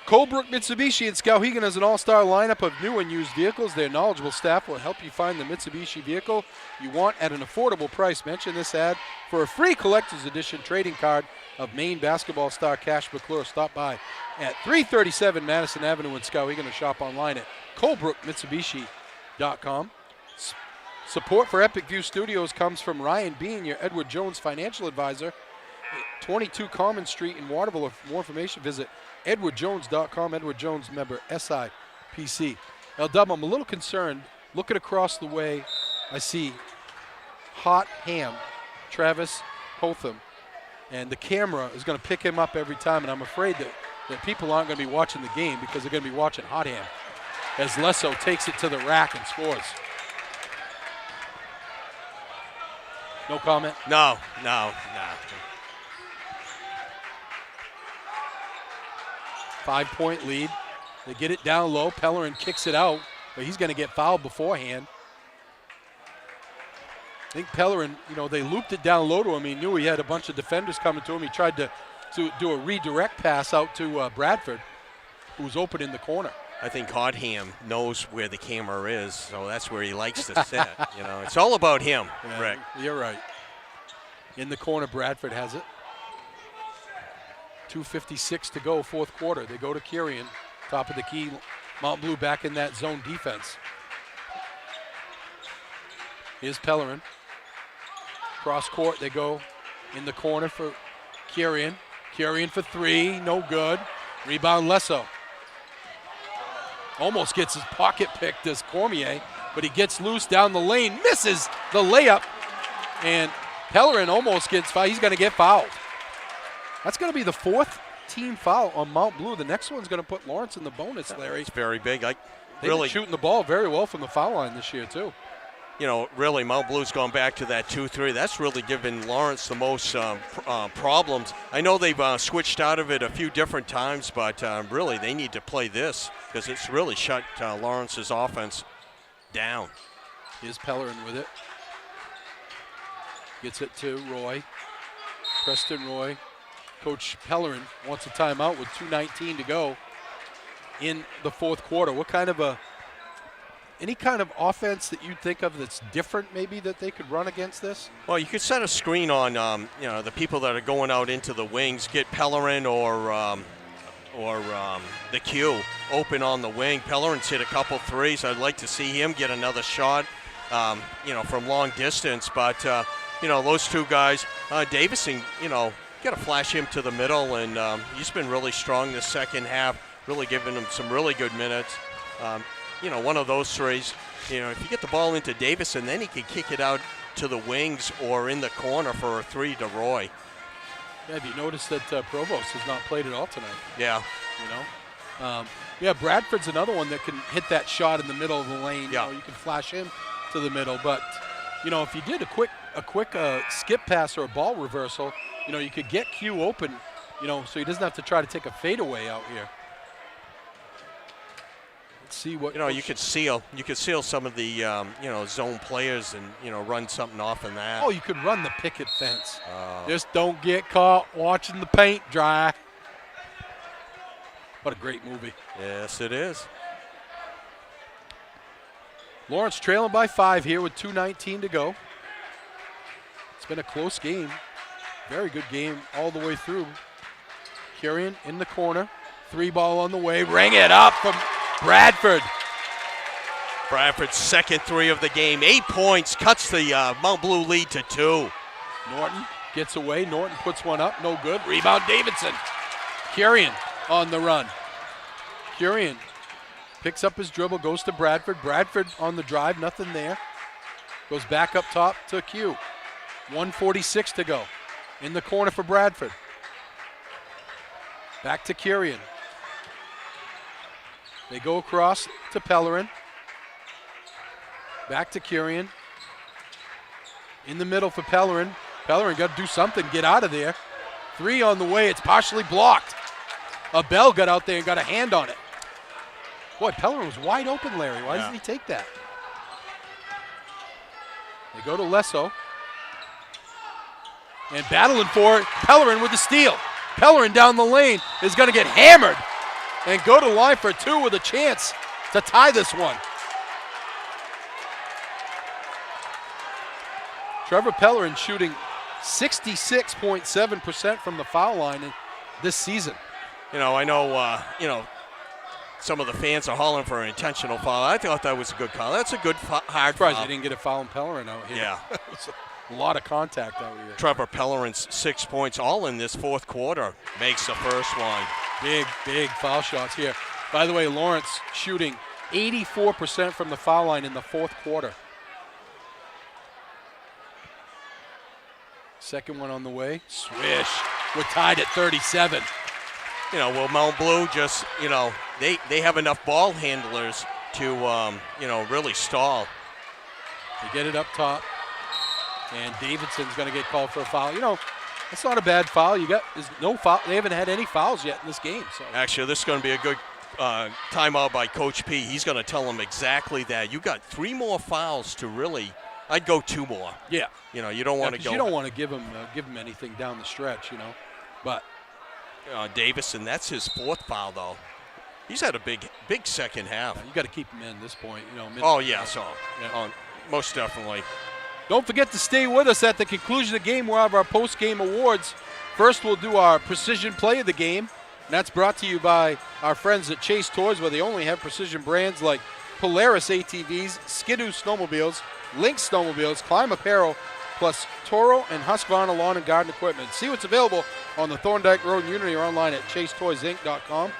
Colebrook Mitsubishi in Skowhegan has an all-star lineup of new and used vehicles. Their knowledgeable staff will help you find the Mitsubishi vehicle you want at an affordable price. Mention this ad for a free collector's edition trading card of Maine basketball star Cash McClure. Stop by at 337 Madison Avenue in Skowhegan or shop online at colebrookmitsubishi.com. Support for Epic View Studios comes from Ryan Bean, your Edward Jones financial advisor. 22 Common Street in Waterville. For more information, visit edwardjones.com. Edward Jones, member SIPC. L-Dub, I'm a little concerned. Looking across the way, I see Hot Ham, Travis Hotham, and the camera is going to pick him up every time, and I'm afraid that people aren't going to be watching the game because they're going to be watching Hot Ham as Lesso takes it to the rack and scores. No comment? No. 5-point lead. They get it down low. Pellerin kicks it out, but he's going to get fouled beforehand. I think Pellerin, they looped it down low to him. He knew he had a bunch of defenders coming to him. He tried to do a redirect pass out to Bradford, who was open in the corner. I think Hotham knows where the camera is, so that's where he likes to sit. It's all about him, Yeah, Rick. You're right. In the corner, Bradford has it. 2:56 to go, fourth quarter. They go to Curian, top of the key. Mount Blue back in that zone defense. Here's Pellerin. Cross court, they go in the corner for Curian. Curian for 3, no good. Rebound Lesso. Almost gets his pocket picked as Cormier, but he gets loose down the lane, misses the layup, and Pellerin almost gets fouled. He's going to get fouled. That's going to be the 4th team foul on Mount Blue. The next one's going to put Lawrence in the bonus, Larry. It's very big. They've been shooting the ball very well from the foul line this year, too. Really, Mount Blue's gone back to that 2-3. That's really given Lawrence the most problems. I know they've switched out of it a few different times, but really they need to play this because it's really shut Lawrence's offense down. Here's Pellerin with it. Gets it to Roy. Preston Roy. Coach Pellerin wants a timeout with 2:19 to go in the fourth quarter. What kind of any kind of offense that you'd think of that's different maybe that they could run against this? Well, you could set a screen on the people that are going out into the wings, get Pellerin or or the Q open on the wing. Pellerin's hit a couple threes. I'd like to see him get another shot, from long distance. But, those two guys, Davison, got to flash him to the middle, and he's been really strong this second half, really giving him some really good minutes. One of those threes, if you get the ball into Davison, then he can kick it out to the wings or in the corner for a three to Roy. Yeah, have you noticed that Provost has not played at all tonight? Yeah. Bradford's another one that can hit that shot in the middle of the lane. Yeah. You can flash him to the middle, but if you did a quick skip pass or a ball reversal, you could get Q open, so he doesn't have to try to take a fadeaway out here. Let's see what you could seal some of the zone players and run something off in that. Oh, you could run the picket fence. Just don't get caught watching the paint dry. What a great movie. Yes, it is. Lawrence trailing by 5 here with 2:19 to go. It's been a close game. Very good game all the way through. Kurian in the corner. 3-ball on the way. Ring it up from Bradford. Bradford's second three of the game. 8 points, cuts the Mount Blue lead to 2. Norton gets away. Norton puts one up. No good. Rebound Davidson. Kurian on the run. Kurian picks up his dribble, goes to Bradford. Bradford on the drive, nothing there. Goes back up top to Q. 1:46 to go. In the corner for Bradford. Back to Kurian. They go across to Pellerin. Back to Kurian. In the middle for Pellerin. Pellerin got to do something, get out of there. 3 on the way, it's partially blocked. Abell got out there and got a hand on it. Boy, Pellerin was wide open, Larry. Why doesn't he take that? They go to Lesso. And battling for it, Pellerin with the steal. Pellerin down the lane is going to get hammered and go to line for 2 with a chance to tie this one. Trevor Pellerin shooting 66.7% from the foul line this season. I know, some of the fans are hauling for an intentional foul. I thought that was a good call. That's a good hard foul. Surprised they didn't get a foul on Pellerin out here. Yeah. A lot of contact out here. Trevor Pellerin's 6 points, all in this fourth quarter, makes the first one. Big foul shots here. By the way, Lawrence shooting 84% from the foul line in the fourth quarter. Second one on the way. Swish. We're tied at 37. Will Mount Blue just, they have enough ball handlers to, really stall. They get it up top. And Davidson's going to get called for a foul. That's not a bad foul. There's no foul. They haven't had any fouls yet in this game. So actually, this is going to be a good timeout by Coach P. He's going to tell them exactly that. You got 3 more fouls to really. I'd go 2 more. Yeah. You don't want to go. You don't want to give him anything down the stretch. But Davison, that's his 4th foul though. He's had a big second half. You got to keep him in at this point. Most definitely. Don't forget to stay with us at the conclusion of the game. We'll have our post-game awards. First, we'll do our precision play of the game. And that's brought to you by our friends at Chase Toys, where they only have precision brands like Polaris ATVs, Skidoo snowmobiles, Lynx snowmobiles, Climb apparel, plus Toro and Husqvarna lawn and garden equipment. See what's available on the Thorndike Road in Unity or online at chasetoysinc.com.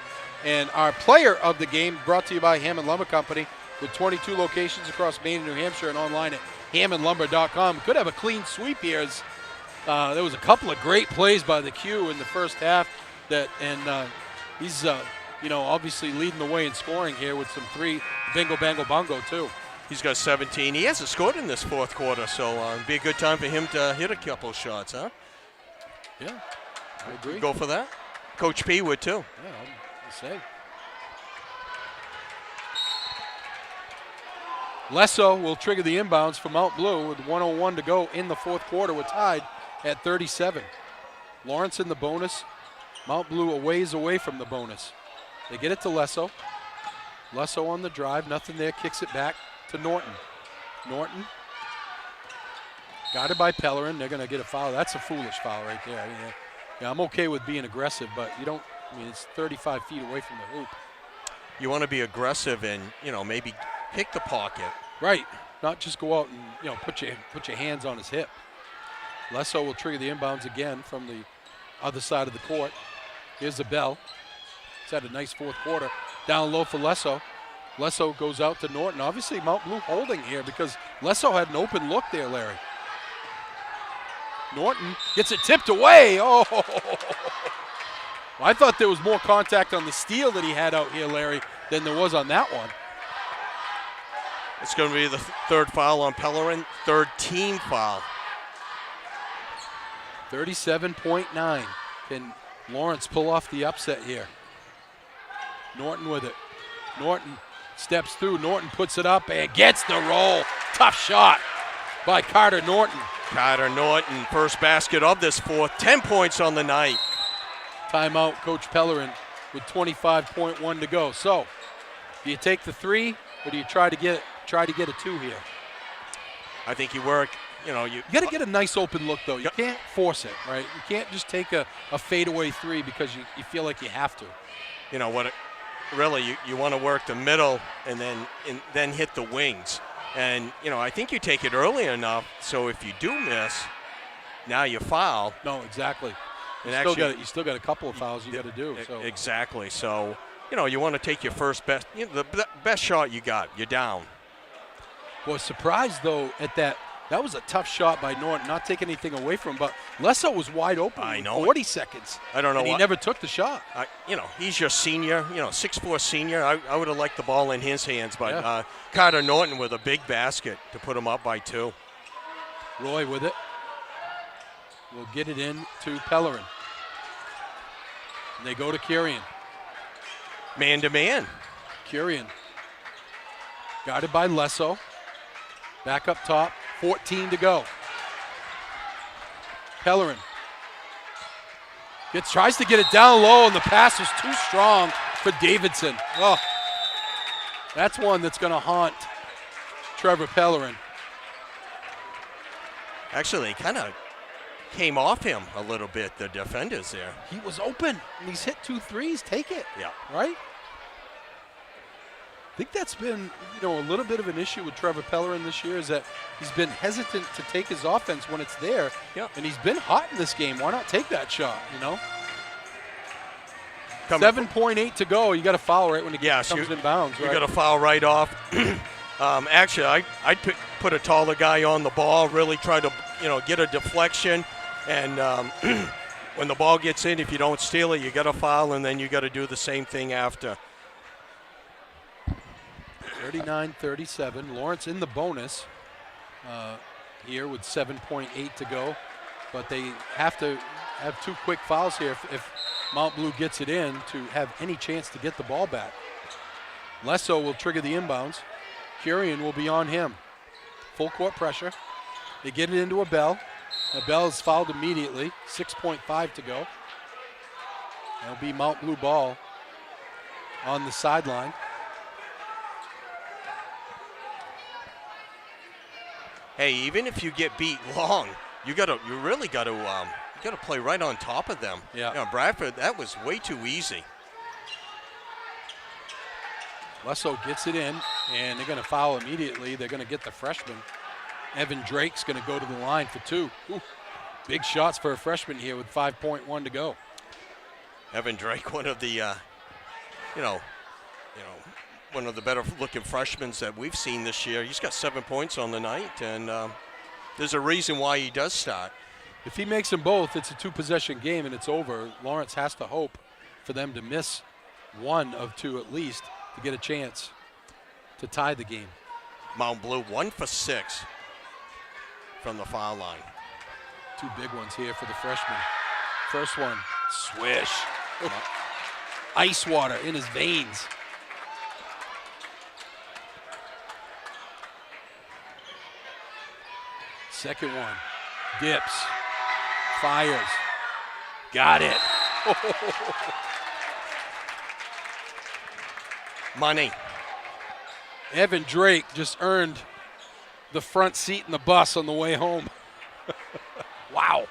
And our player of the game brought to you by Hammond Lumber Company, with 22 locations across Maine and New Hampshire and online at hammondlumber.com. Could have a clean sweep here. There was a couple of great plays by the Q in the first half. He's obviously leading the way in scoring here with some 3 bingo bango bongo too. He's got 17. He hasn't scored in this fourth quarter, so it'd be a good time for him to hit a couple shots, huh? Yeah, I agree. Go for that. Coach P would too. Yeah, I'll say. Lesso will trigger the inbounds for Mount Blue with 1:01 to go in the fourth quarter. We're tied at 37. Lawrence in the bonus. Mount Blue a ways away from the bonus. They get it to Lesso. Lesso on the drive, nothing there, kicks it back to Norton. Norton guarded by Pellerin. They're going to get a foul. That's a foolish foul right there. I'm okay with being aggressive, but you don't I mean, it's 35 feet away from the hoop. You want to be aggressive and, maybe pick the pocket. Right. Not just go out and, put your hands on his hip. Lesso will trigger the inbounds again from the other side of the court. Here's the bell. He's had a nice fourth quarter. Down low for Lesso. Lesso goes out to Norton. Obviously, Mount Blue holding here because Lesso had an open look there, Larry. Norton gets it tipped away. Oh! I thought there was more contact on the steal that he had out here, Larry, than there was on that one. It's going to be the third foul on Pellerin, third team foul. 37.9. Can Lawrence pull off the upset here? Norton with it. Norton steps through. Norton puts it up and gets the roll. Tough shot by Carter Norton. Carter Norton, first basket of this fourth, 10 points on the night. Timeout, Coach Pellerin with 25.1 to go. So, do you take the three or do you try to get a two here? I think you work. You got to get a nice open look, though. You can't force it, right? You can't just take a fadeaway three because you feel like you have to. Really, you want to work the middle and then hit the wings. And, I think you take it early enough so if you do miss, now you foul. No, exactly. You still got a couple of fouls you got to do. So. Exactly. So, you want to take your first best, the best shot you got. You're down. Was surprised, though, at that. That was a tough shot by Norton, not taking anything away from him, but Lesso was wide open. I know. 40 seconds. I don't know. And he never took the shot. He's your senior, 6'4" senior. I would have liked the ball in his hands, but Carter Norton with a big basket to put him up by 2. Roy with it. Will get it in to Pellerin. And they go to Kurian. Man to man. Kurian. Guarded by Lesso. Back up top. 14 to go. Pellerin tries to get it down low, and the pass was too strong for Davidson. Oh, that's one that's going to haunt Trevor Pellerin. Actually, kind of came off him a little bit, the defenders there. He was open, and he's hit 2 threes. Take it. Yeah. Right? I think that's been, a little bit of an issue with Trevor Pellerin this year is that he's been hesitant to take his offense when it's there. Yeah. And he's been hot in this game. Why not take that shot, 7.8 to go. You got to foul right when it comes in bounds, right? You got to foul right off. Actually, I'd put a taller guy on the ball, really try to, get a deflection. And when the ball gets in, if you don't steal it, you got to foul, and then you got to do the same thing after. 39-37. Lawrence in the bonus here with 7.8 to go. But they have to have 2 quick fouls here if Mount Blue gets it in to have any chance to get the ball back. Lesso will trigger the inbounds. Kurian will be on him. Full court pressure. They get it into a Bell. A Bell is fouled immediately. 6.5 to go. That'll be Mount Blue ball on the sideline. Hey, even if you get beat long, you really got to play right on top of them. Yeah. Bradford, that was way too easy. Lesso gets it in, and they're going to foul immediately. They're going to get the freshman. Evan Drake's going to go to the line for 2. Ooh, big shots for a freshman here with 5.1 to go. Evan Drake, one of the, one of the better-looking freshmen that we've seen this year. He's got 7 points on the night, and there's a reason why he does start. If he makes them both, it's a 2-possession game, and it's over. Lawrence has to hope for them to miss 1 of 2 at least to get a chance to tie the game. Mount Blue 1 for 6 from the foul line. 2 big ones here for the freshman. First one, swish. Ice water in his veins. Second one, dips, fires, got it. Money. Evan Drake just earned the front seat in the bus on the way home. Wow.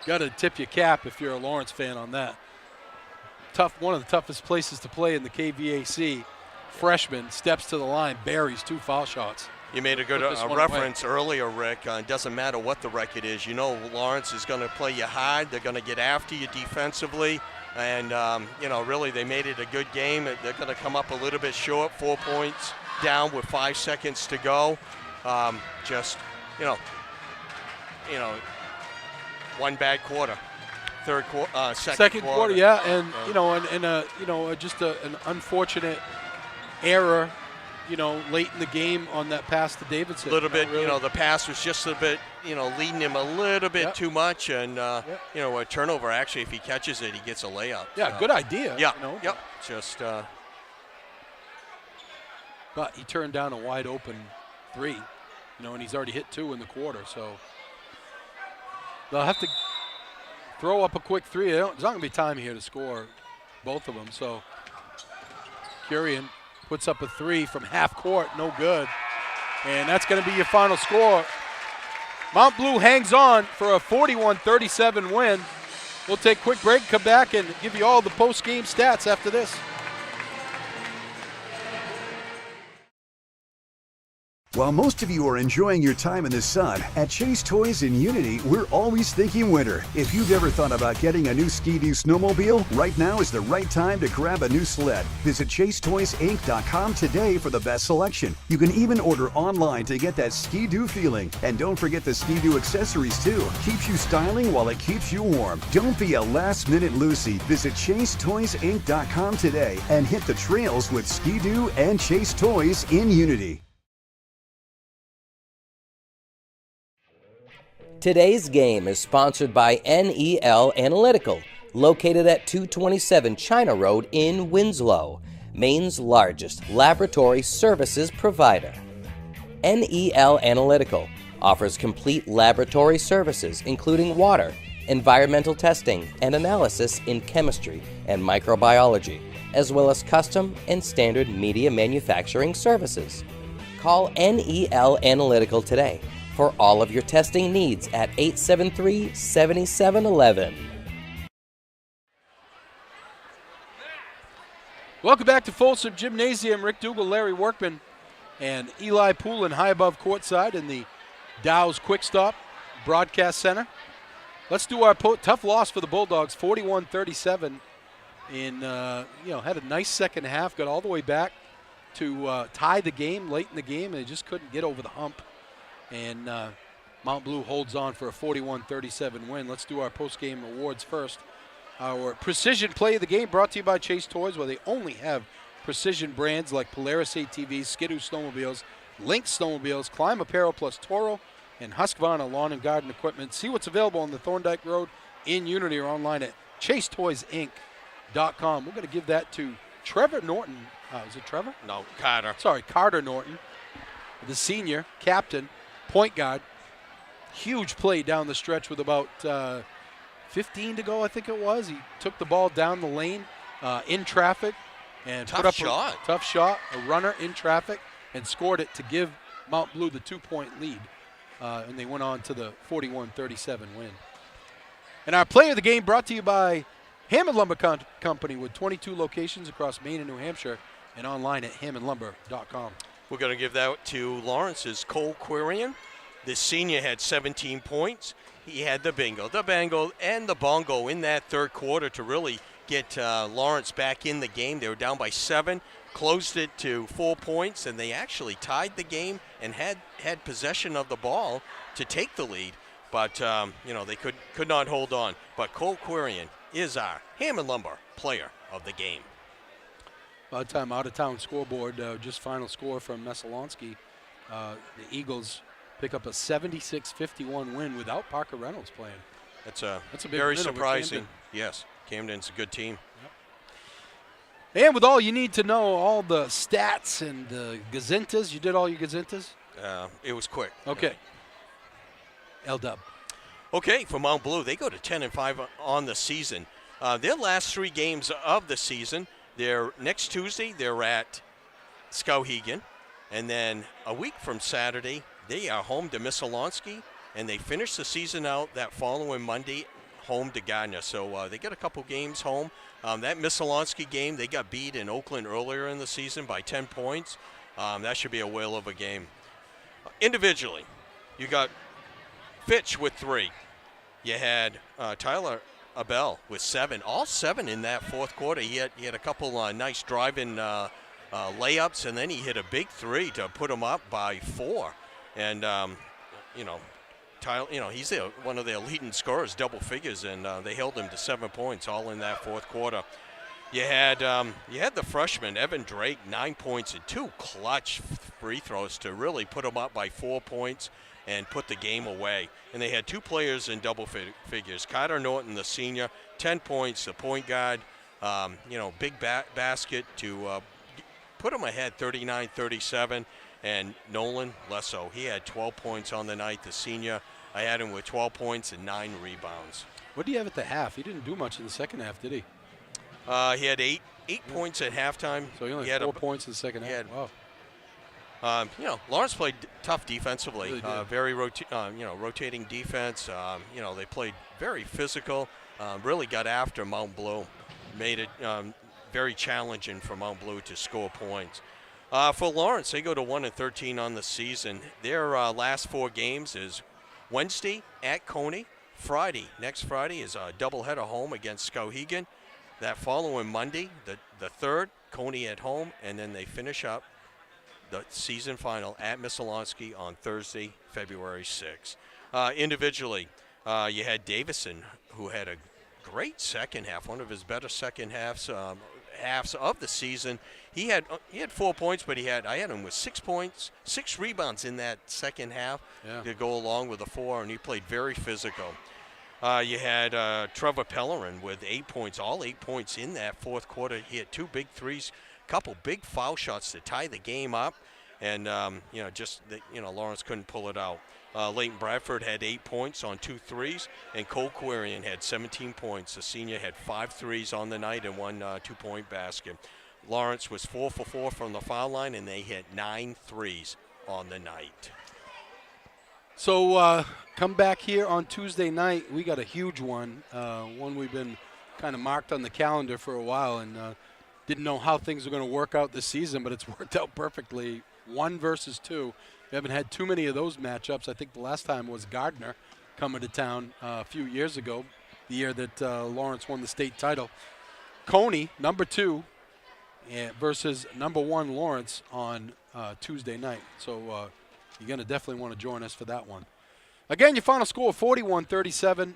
Got to tip your cap if you're a Lawrence fan on that. one of the toughest places to play in the KVAC. Freshman steps to the line, buries 2 foul shots. You made a good reference earlier, Rick. It doesn't matter what the record is. You know Lawrence is going to play you hard. They're going to get after you defensively. And, really they made it a good game. They're going to come up a little bit short, 4 points down with 5 seconds to go. One bad quarter. Second quarter, yeah. And, just an unfortunate error, late in the game on that pass to Davidson. A little bit, the pass was just a bit, leading him a little bit too much. And, a turnover, actually, if he catches it, he gets a layup. Yeah, good idea. Yeah, Yep. Just. But he turned down a wide open 3, and he's already hit 2 in the quarter. So they'll have to throw up a quick 3. There's not going to be time here to score both of them. So Kurian puts up a 3 from half court, no good. And that's going to be your final score. Mount Blue hangs on for a 41-37 win. We'll take a quick break, come back, and give you all the post-game stats after this. While most of you are enjoying your time in the sun, at Chase Toys in Unity, we're always thinking winter. If you've ever thought about getting a new Ski-Doo snowmobile, right now is the right time to grab a new sled. Visit ChaseToysInc.com today for the best selection. You can even order online to get that Ski-Doo feeling. And don't forget the Ski-Doo accessories too. Keeps you styling while it keeps you warm. Don't be a last-minute Lucy. Visit ChaseToysInc.com today and hit the trails with Ski-Doo and Chase Toys in Unity. Today's game is sponsored by NEL Analytical, located at 227 China Road in Winslow, Maine's largest laboratory services provider. NEL Analytical offers complete laboratory services including water, environmental testing, and analysis in chemistry and microbiology, as well as custom and standard media manufacturing services. Call NEL Analytical today for all of your testing needs at 873-7711. Welcome back to Folsom Gymnasium. Rick Dougal, Larry Workman, and Eli Poulin high above courtside in the Dow's Quick Stop Broadcast Center. Let's do our tough loss for the Bulldogs, 41-37. Had a nice second half, got all the way back to tie the game late in the game, and they just couldn't get over the hump. And Mount Blue holds on for a 41-37 win. Let's do our post-game awards first. Our precision play of the game brought to you by Chase Toys, where they only have precision brands like Polaris ATVs, Ski-Doo snowmobiles, Lynx snowmobiles, Climb Apparel plus Toro, and Husqvarna lawn and garden equipment. See what's available on the Thorndike Road in Unity or online at ChaseToysInc.com. We're going to give that to Trevor Norton. Is it Trevor? No, Carter. Sorry, Carter Norton, the senior captain. Point guard, huge play down the stretch with about 15 to go, I think it was. He took the ball down the lane in traffic and put up a tough shot, a runner in traffic, and scored it to give Mount Blue the 2-point lead. And they went on to the 41-37 win. And our play of the game brought to you by Hammond Lumber Company with 22 locations across Maine and New Hampshire and online at hammondlumber.com. We're going to give that to Lawrence's Cole Kurian. The senior had 17 points. He had the bingo, the bango, and the bongo in that third quarter to really get Lawrence back in the game. They were down by 7, closed it to 4 points, and they actually tied the game and had possession of the ball to take the lead. But, they could not hold on. But Cole Kurian is our Hammond Lumber player of the game. By the time out-of-town scoreboard, just final score from Messalonski. The Eagles pick up a 76-51 win without Parker Reynolds playing. That's a big win very over surprising. Camden. Yes, Camden's a good team. Yep. And with all you need to know, all the stats and the gazintas, you did all your gazintas? It was quick. Okay. L-Dub. Okay, for Mount Blue, they go to 10-5 on the season. Their last 3 games of the season, next Tuesday, they're at Skowhegan. And then a week from Saturday, they are home to Messalonski. And they finish the season out that following Monday, home to Gardner, so they get a couple games home. That Missalonsky game, they got beat in Oakland earlier in the season by 10 points. That should be a whale of a game. Individually, you got Fitch with 3. You had Tyler Abell with 7, all 7 in that fourth quarter. He had a couple nice driving layups, and then he hit a big 3 to put him up by 4. And Tyler, he's one of their leading scorers, double figures, and they held him to 7 points, all in that fourth quarter. You had the freshman Evan Drake, 9 points and 2 clutch free throws to really put him up by 4 points and put the game away. And they had 2 players in double figures. Carter Norton, the senior, 10 points, the point guard, big basket to put them ahead 39-37. And Nolan Lesso, he had 12 points on the night, the senior. I had him with 12 points and 9 rebounds. What do you have at the half? He didn't do much in the second half, did he? He had eight points at halftime. So he only had 4 points in the second half. Wow. Lawrence played tough defensively. Really very rotating defense. They played very physical. Really got after Mount Blue. Made it very challenging for Mount Blue to score points. For Lawrence, they go to 1-13 on the season. Their last 4 games is Wednesday at Coney. Next Friday is a doubleheader home against Skowhegan. That following Monday, the 3rd, Coney at home, and then they finish up the season final at Missalonsky on Thursday, February 6th. Individually, you had Davison, who had a great second half, one of his better second halves of the season. He had 4 points, but I had him with 6 points, 6 rebounds in that second half to go along with the 4, and he played very physical. You had Trevor Pellerin with 8 points, all 8 points in that fourth quarter. He had 2 big threes, couple big foul shots to tie the game up, and Lawrence couldn't pull it out. Leighton Bradford had 8 points on 2 threes, and Cole Quarian had 17 points. The senior had 5 threes on the night and 1 2-point basket. Lawrence was 4 for 4 from the foul line, and they hit 9 threes on the night. So come back here on Tuesday night. We got a huge one, one we've been kind of marked on the calendar for a while, and didn't know how things were going to work out this season, but it's worked out perfectly. 1 versus 2. We haven't had too many of those matchups. I think the last time was Gardner coming to town a few years ago, the year that Lawrence won the state title. Coney, number 2, versus number 1 Lawrence on Tuesday night. So you're going to definitely want to join us for that one. Again, your final score, 41-37.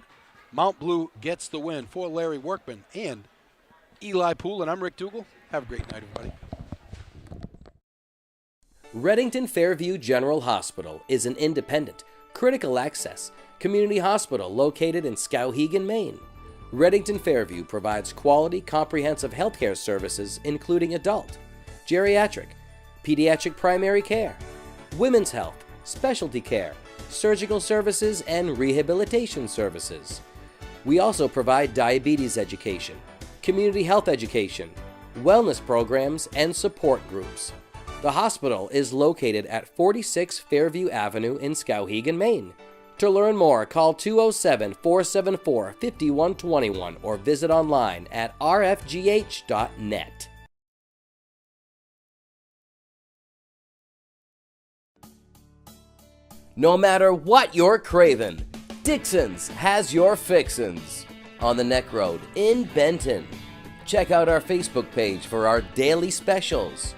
Mount Blue gets the win. For Larry Workman and Eli Poole, I'm Rick Dougal. Have a great night, everybody. Reddington Fairview General Hospital is an independent, critical access community hospital located in Skowhegan, Maine. Reddington Fairview provides quality, comprehensive healthcare services including adult, geriatric, pediatric primary care, women's health, specialty care, surgical services, and rehabilitation services. We also provide diabetes education, community health education, wellness programs, and support groups. The hospital is located at 46 Fairview Avenue in Skowhegan, Maine. To learn more, call 207-474-5121 or visit online at rfgh.net. No matter what you're craving, Dixon's has your fixins. On the Neck Road in Benton. Check out our Facebook page for our daily specials.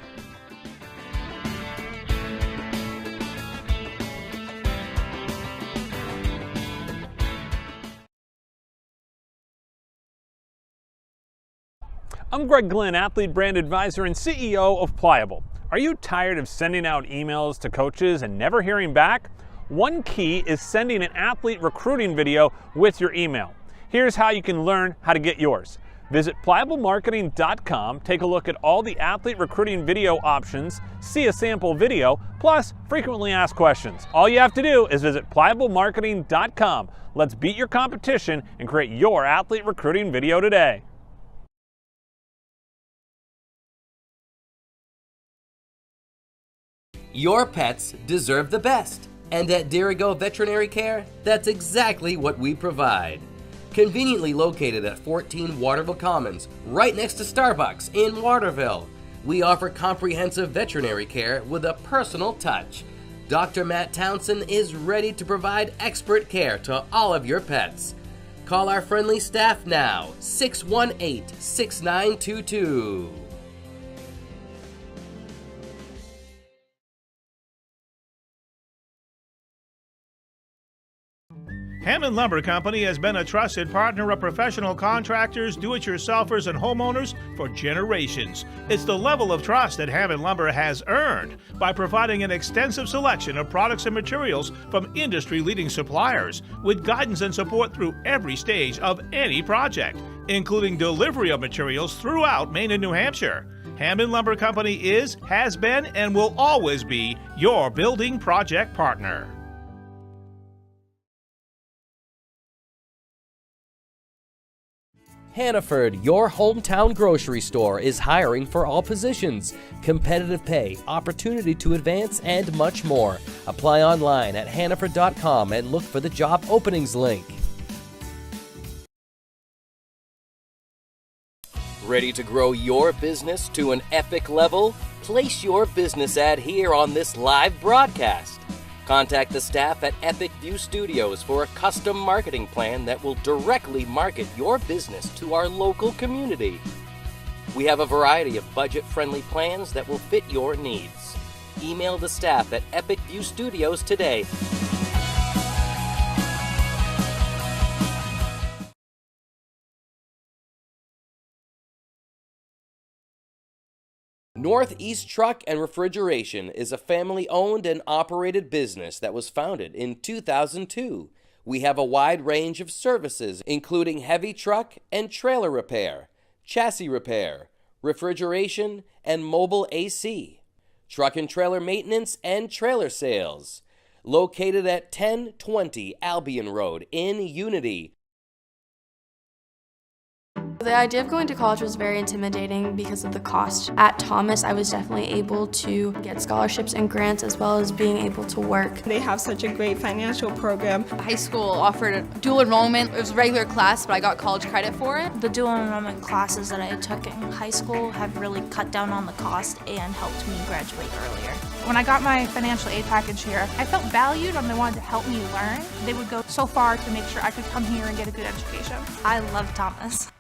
I'm Greg Glynn, athlete brand advisor and CEO of Pliable. Are you tired of sending out emails to coaches and never hearing back? One key is sending an athlete recruiting video with your email. Here's how you can learn how to get yours. Visit pliablemarketing.com, take a look at all the athlete recruiting video options, see a sample video, plus frequently asked questions. All you have to do is visit pliablemarketing.com. Let's beat your competition and create your athlete recruiting video today. Your pets deserve the best. And at Dirigo Veterinary Care, that's exactly what we provide. Conveniently located at 14 Waterville Commons, right next to Starbucks in Waterville. We offer comprehensive veterinary care with a personal touch. Dr. Matt Townsend is ready to provide expert care to all of your pets. Call our friendly staff now, 618-6922. Hammond Lumber Company has been a trusted partner of professional contractors, do-it-yourselfers, and homeowners for generations. It's the level of trust that Hammond Lumber has earned by providing an extensive selection of products and materials from industry-leading suppliers, with guidance and support through every stage of any project, including delivery of materials throughout Maine and New Hampshire. Hammond Lumber Company is, has been, and will always be your building project partner. Hannaford, your hometown grocery store, is hiring for all positions. Competitive pay, opportunity to advance, and much more. Apply online at hannaford.com and look for the job openings link. Ready to grow your business to an epic level? Place your business ad here on this live broadcast. Contact the staff at Epic View Studios for a custom marketing plan that will directly market your business to our local community. We have a variety of budget-friendly plans that will fit your needs. Email the staff at Epic View Studios today. Northeast Truck and Refrigeration is a family-owned and operated business that was founded in 2002. We have a wide range of services, including heavy truck and trailer repair, chassis repair, refrigeration, and mobile AC, truck and trailer maintenance, and trailer sales. Located at 1020 Albion Road in Unity. The idea of going to college was very intimidating because of the cost. At Thomas, I was definitely able to get scholarships and grants as well as being able to work. They have such a great financial program. High school offered dual enrollment. It was a regular class, but I got college credit for it. The dual enrollment classes that I took in high school have really cut down on the cost and helped me graduate earlier. When I got my financial aid package here, I felt valued and they wanted to help me learn. They would go so far to make sure I could come here and get a good education. I love Thomas.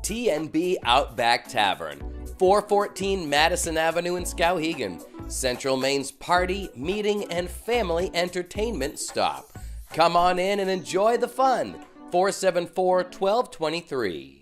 TNB Outback Tavern, 414 Madison Avenue in Skowhegan, Central Maine's party, meeting, and family entertainment stop. Come on in and enjoy the fun. 474-1223.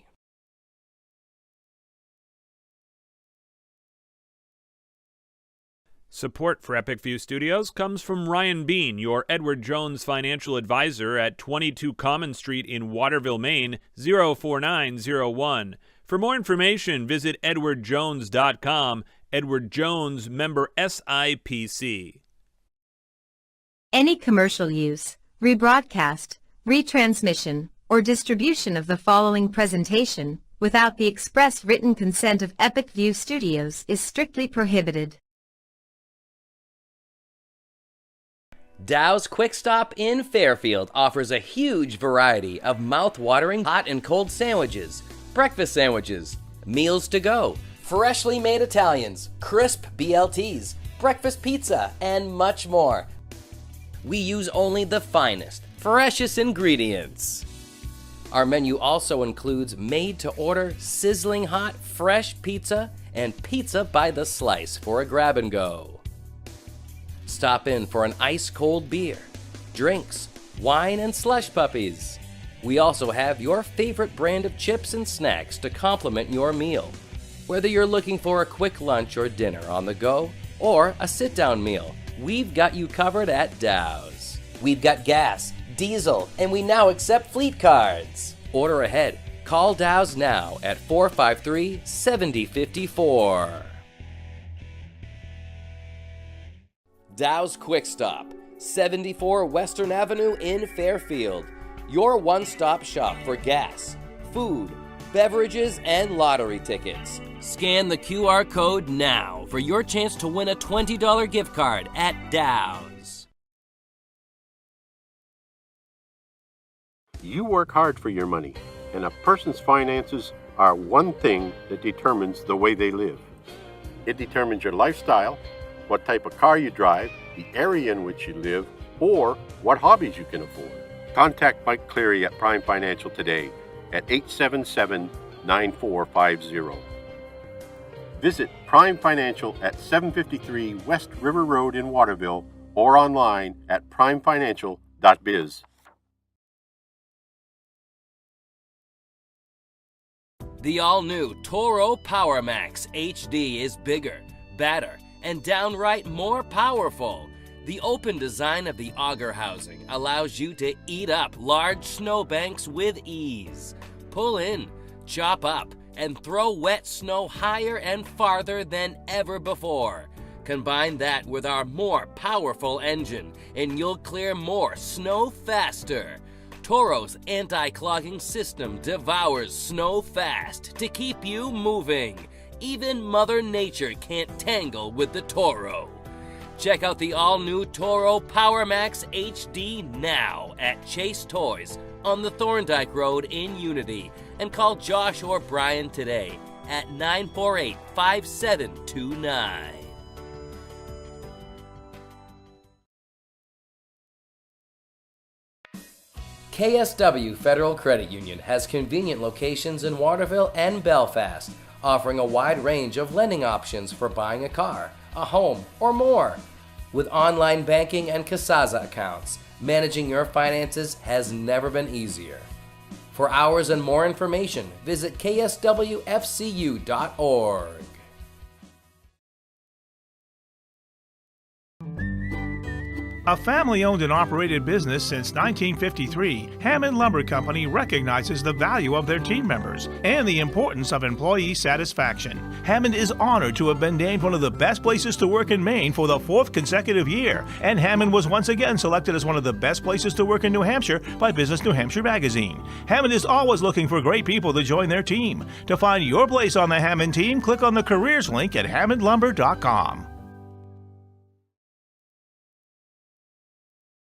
Support for Epic View Studios comes from Ryan Bean, your Edward Jones financial advisor at 22 Common Street in Waterville, Maine, 04901. For more information, visit edwardjones.com. Edward Jones, member SIPC. Any commercial use, rebroadcast, retransmission, or distribution of the following presentation without the express written consent of Epic View Studios is strictly prohibited. Dow's Quick Stop in Fairfield offers a huge variety of mouth-watering hot and cold sandwiches, breakfast sandwiches, meals to go, freshly made Italians, crisp BLTs, breakfast pizza, and much more. We use only the finest, freshest ingredients. Our menu also includes made-to-order, sizzling hot, fresh pizza and pizza by the slice for a grab-and-go. Stop in for an ice-cold beer, drinks, wine, and slush puppies. We also have your favorite brand of chips and snacks to complement your meal. Whether you're looking for a quick lunch or dinner on the go, or a sit-down meal, we've got you covered at Dow's. We've got gas, diesel, and we now accept fleet cards. Order ahead. Call Dow's now at 453-7054. Dow's Quick Stop, 74 Western Avenue in Fairfield. Your one-stop shop for gas, food, beverages, and lottery tickets. Scan the QR code now for your chance to win a $20 gift card at Dow's. You work hard for your money, and a person's finances are one thing that determines the way they live. It determines your lifestyle, what type of car you drive, the area in which you live, or what hobbies you can afford. Contact Mike Cleary at Prime Financial today at 877-9450. Visit Prime Financial at 753 West River Road in Waterville or online at primefinancial.biz. The all-new Toro PowerMax HD is bigger, better, and downright more powerful. The open design of the auger housing allows you to eat up large snowbanks with ease. Pull in, chop up, and throw wet snow higher and farther than ever before. Combine that with our more powerful engine, and you'll clear more snow faster. Toro's anti-clogging system devours snow fast to keep you moving. Even Mother Nature can't tangle with the Toro. Check out the all-new Toro PowerMax HD now at Chase Toys on the Thorndike Road in Unity, and call Josh or Brian today at 948-5729. KSW Federal Credit Union has convenient locations in Waterville and Belfast, offering a wide range of lending options for buying a car, a home, or more. With online banking and Kasaza accounts, managing your finances has never been easier. For hours and more information, visit kswfcu.org. A family-owned and operated business since 1953, Hammond Lumber Company recognizes the value of their team members and the importance of employee satisfaction. Hammond is honored to have been named one of the best places to work in Maine for the 4th consecutive year, and Hammond was once again selected as one of the best places to work in New Hampshire by Business New Hampshire magazine. Hammond is always looking for great people to join their team. To find your place on the Hammond team, click on the careers link at hammondlumber.com.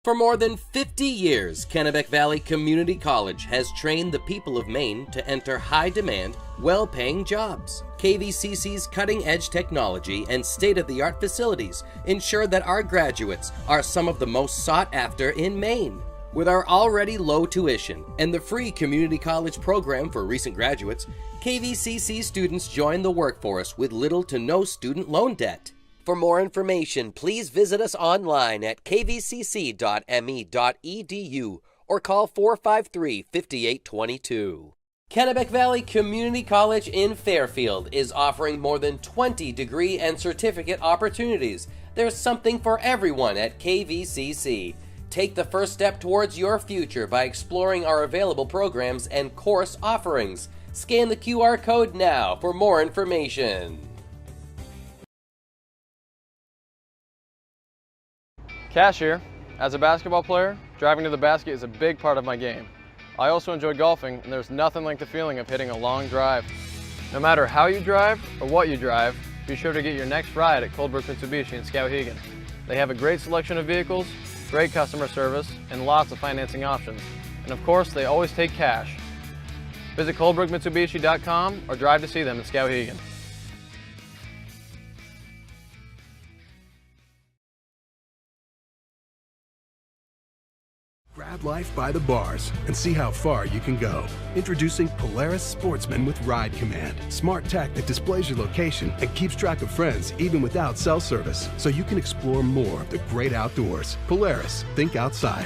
For more than 50 years, Kennebec Valley Community College has trained the people of Maine to enter high-demand, well-paying jobs. KVCC's cutting-edge technology and state-of-the-art facilities ensure that our graduates are some of the most sought-after in Maine. With our already low tuition and the free community college program for recent graduates, KVCC students join the workforce with little to no student loan debt. For more information, please visit us online at kvcc.me.edu or call 453-5822. Kennebec Valley Community College in Fairfield is offering more than 20 degree and certificate opportunities. There's something for everyone at KVCC. Take the first step towards your future by exploring our available programs and course offerings. Scan the QR code now for more information. Cashier. As a basketball player, driving to the basket is a big part of my game. I also enjoy golfing, and there's nothing like the feeling of hitting a long drive. No matter how you drive or what you drive, be sure to get your next ride at Coldbrook Mitsubishi in Skowhegan. They have a great selection of vehicles, great customer service, and lots of financing options. And of course, they always take cash. Visit coldbrookmitsubishi.com or drive to see them in Skowhegan. Grab life by the bars and see how far you can go. Introducing Polaris Sportsman with Ride Command. Smart tech that displays your location and keeps track of friends even without cell service, so you can explore more of the great outdoors. Polaris, think outside.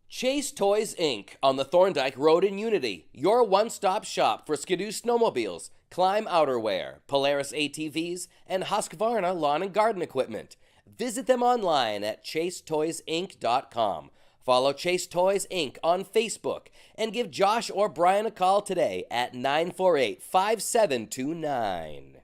Chase Toys Inc. on the Thorndike Road in Unity, your one-stop shop for Skidoo snowmobiles, Climb outerwear, Polaris ATVs, and Husqvarna lawn and garden equipment. Visit them online at chasetoysinc.com. Follow Chase Toys Inc. on Facebook and give Josh or Brian a call today at 948-5729.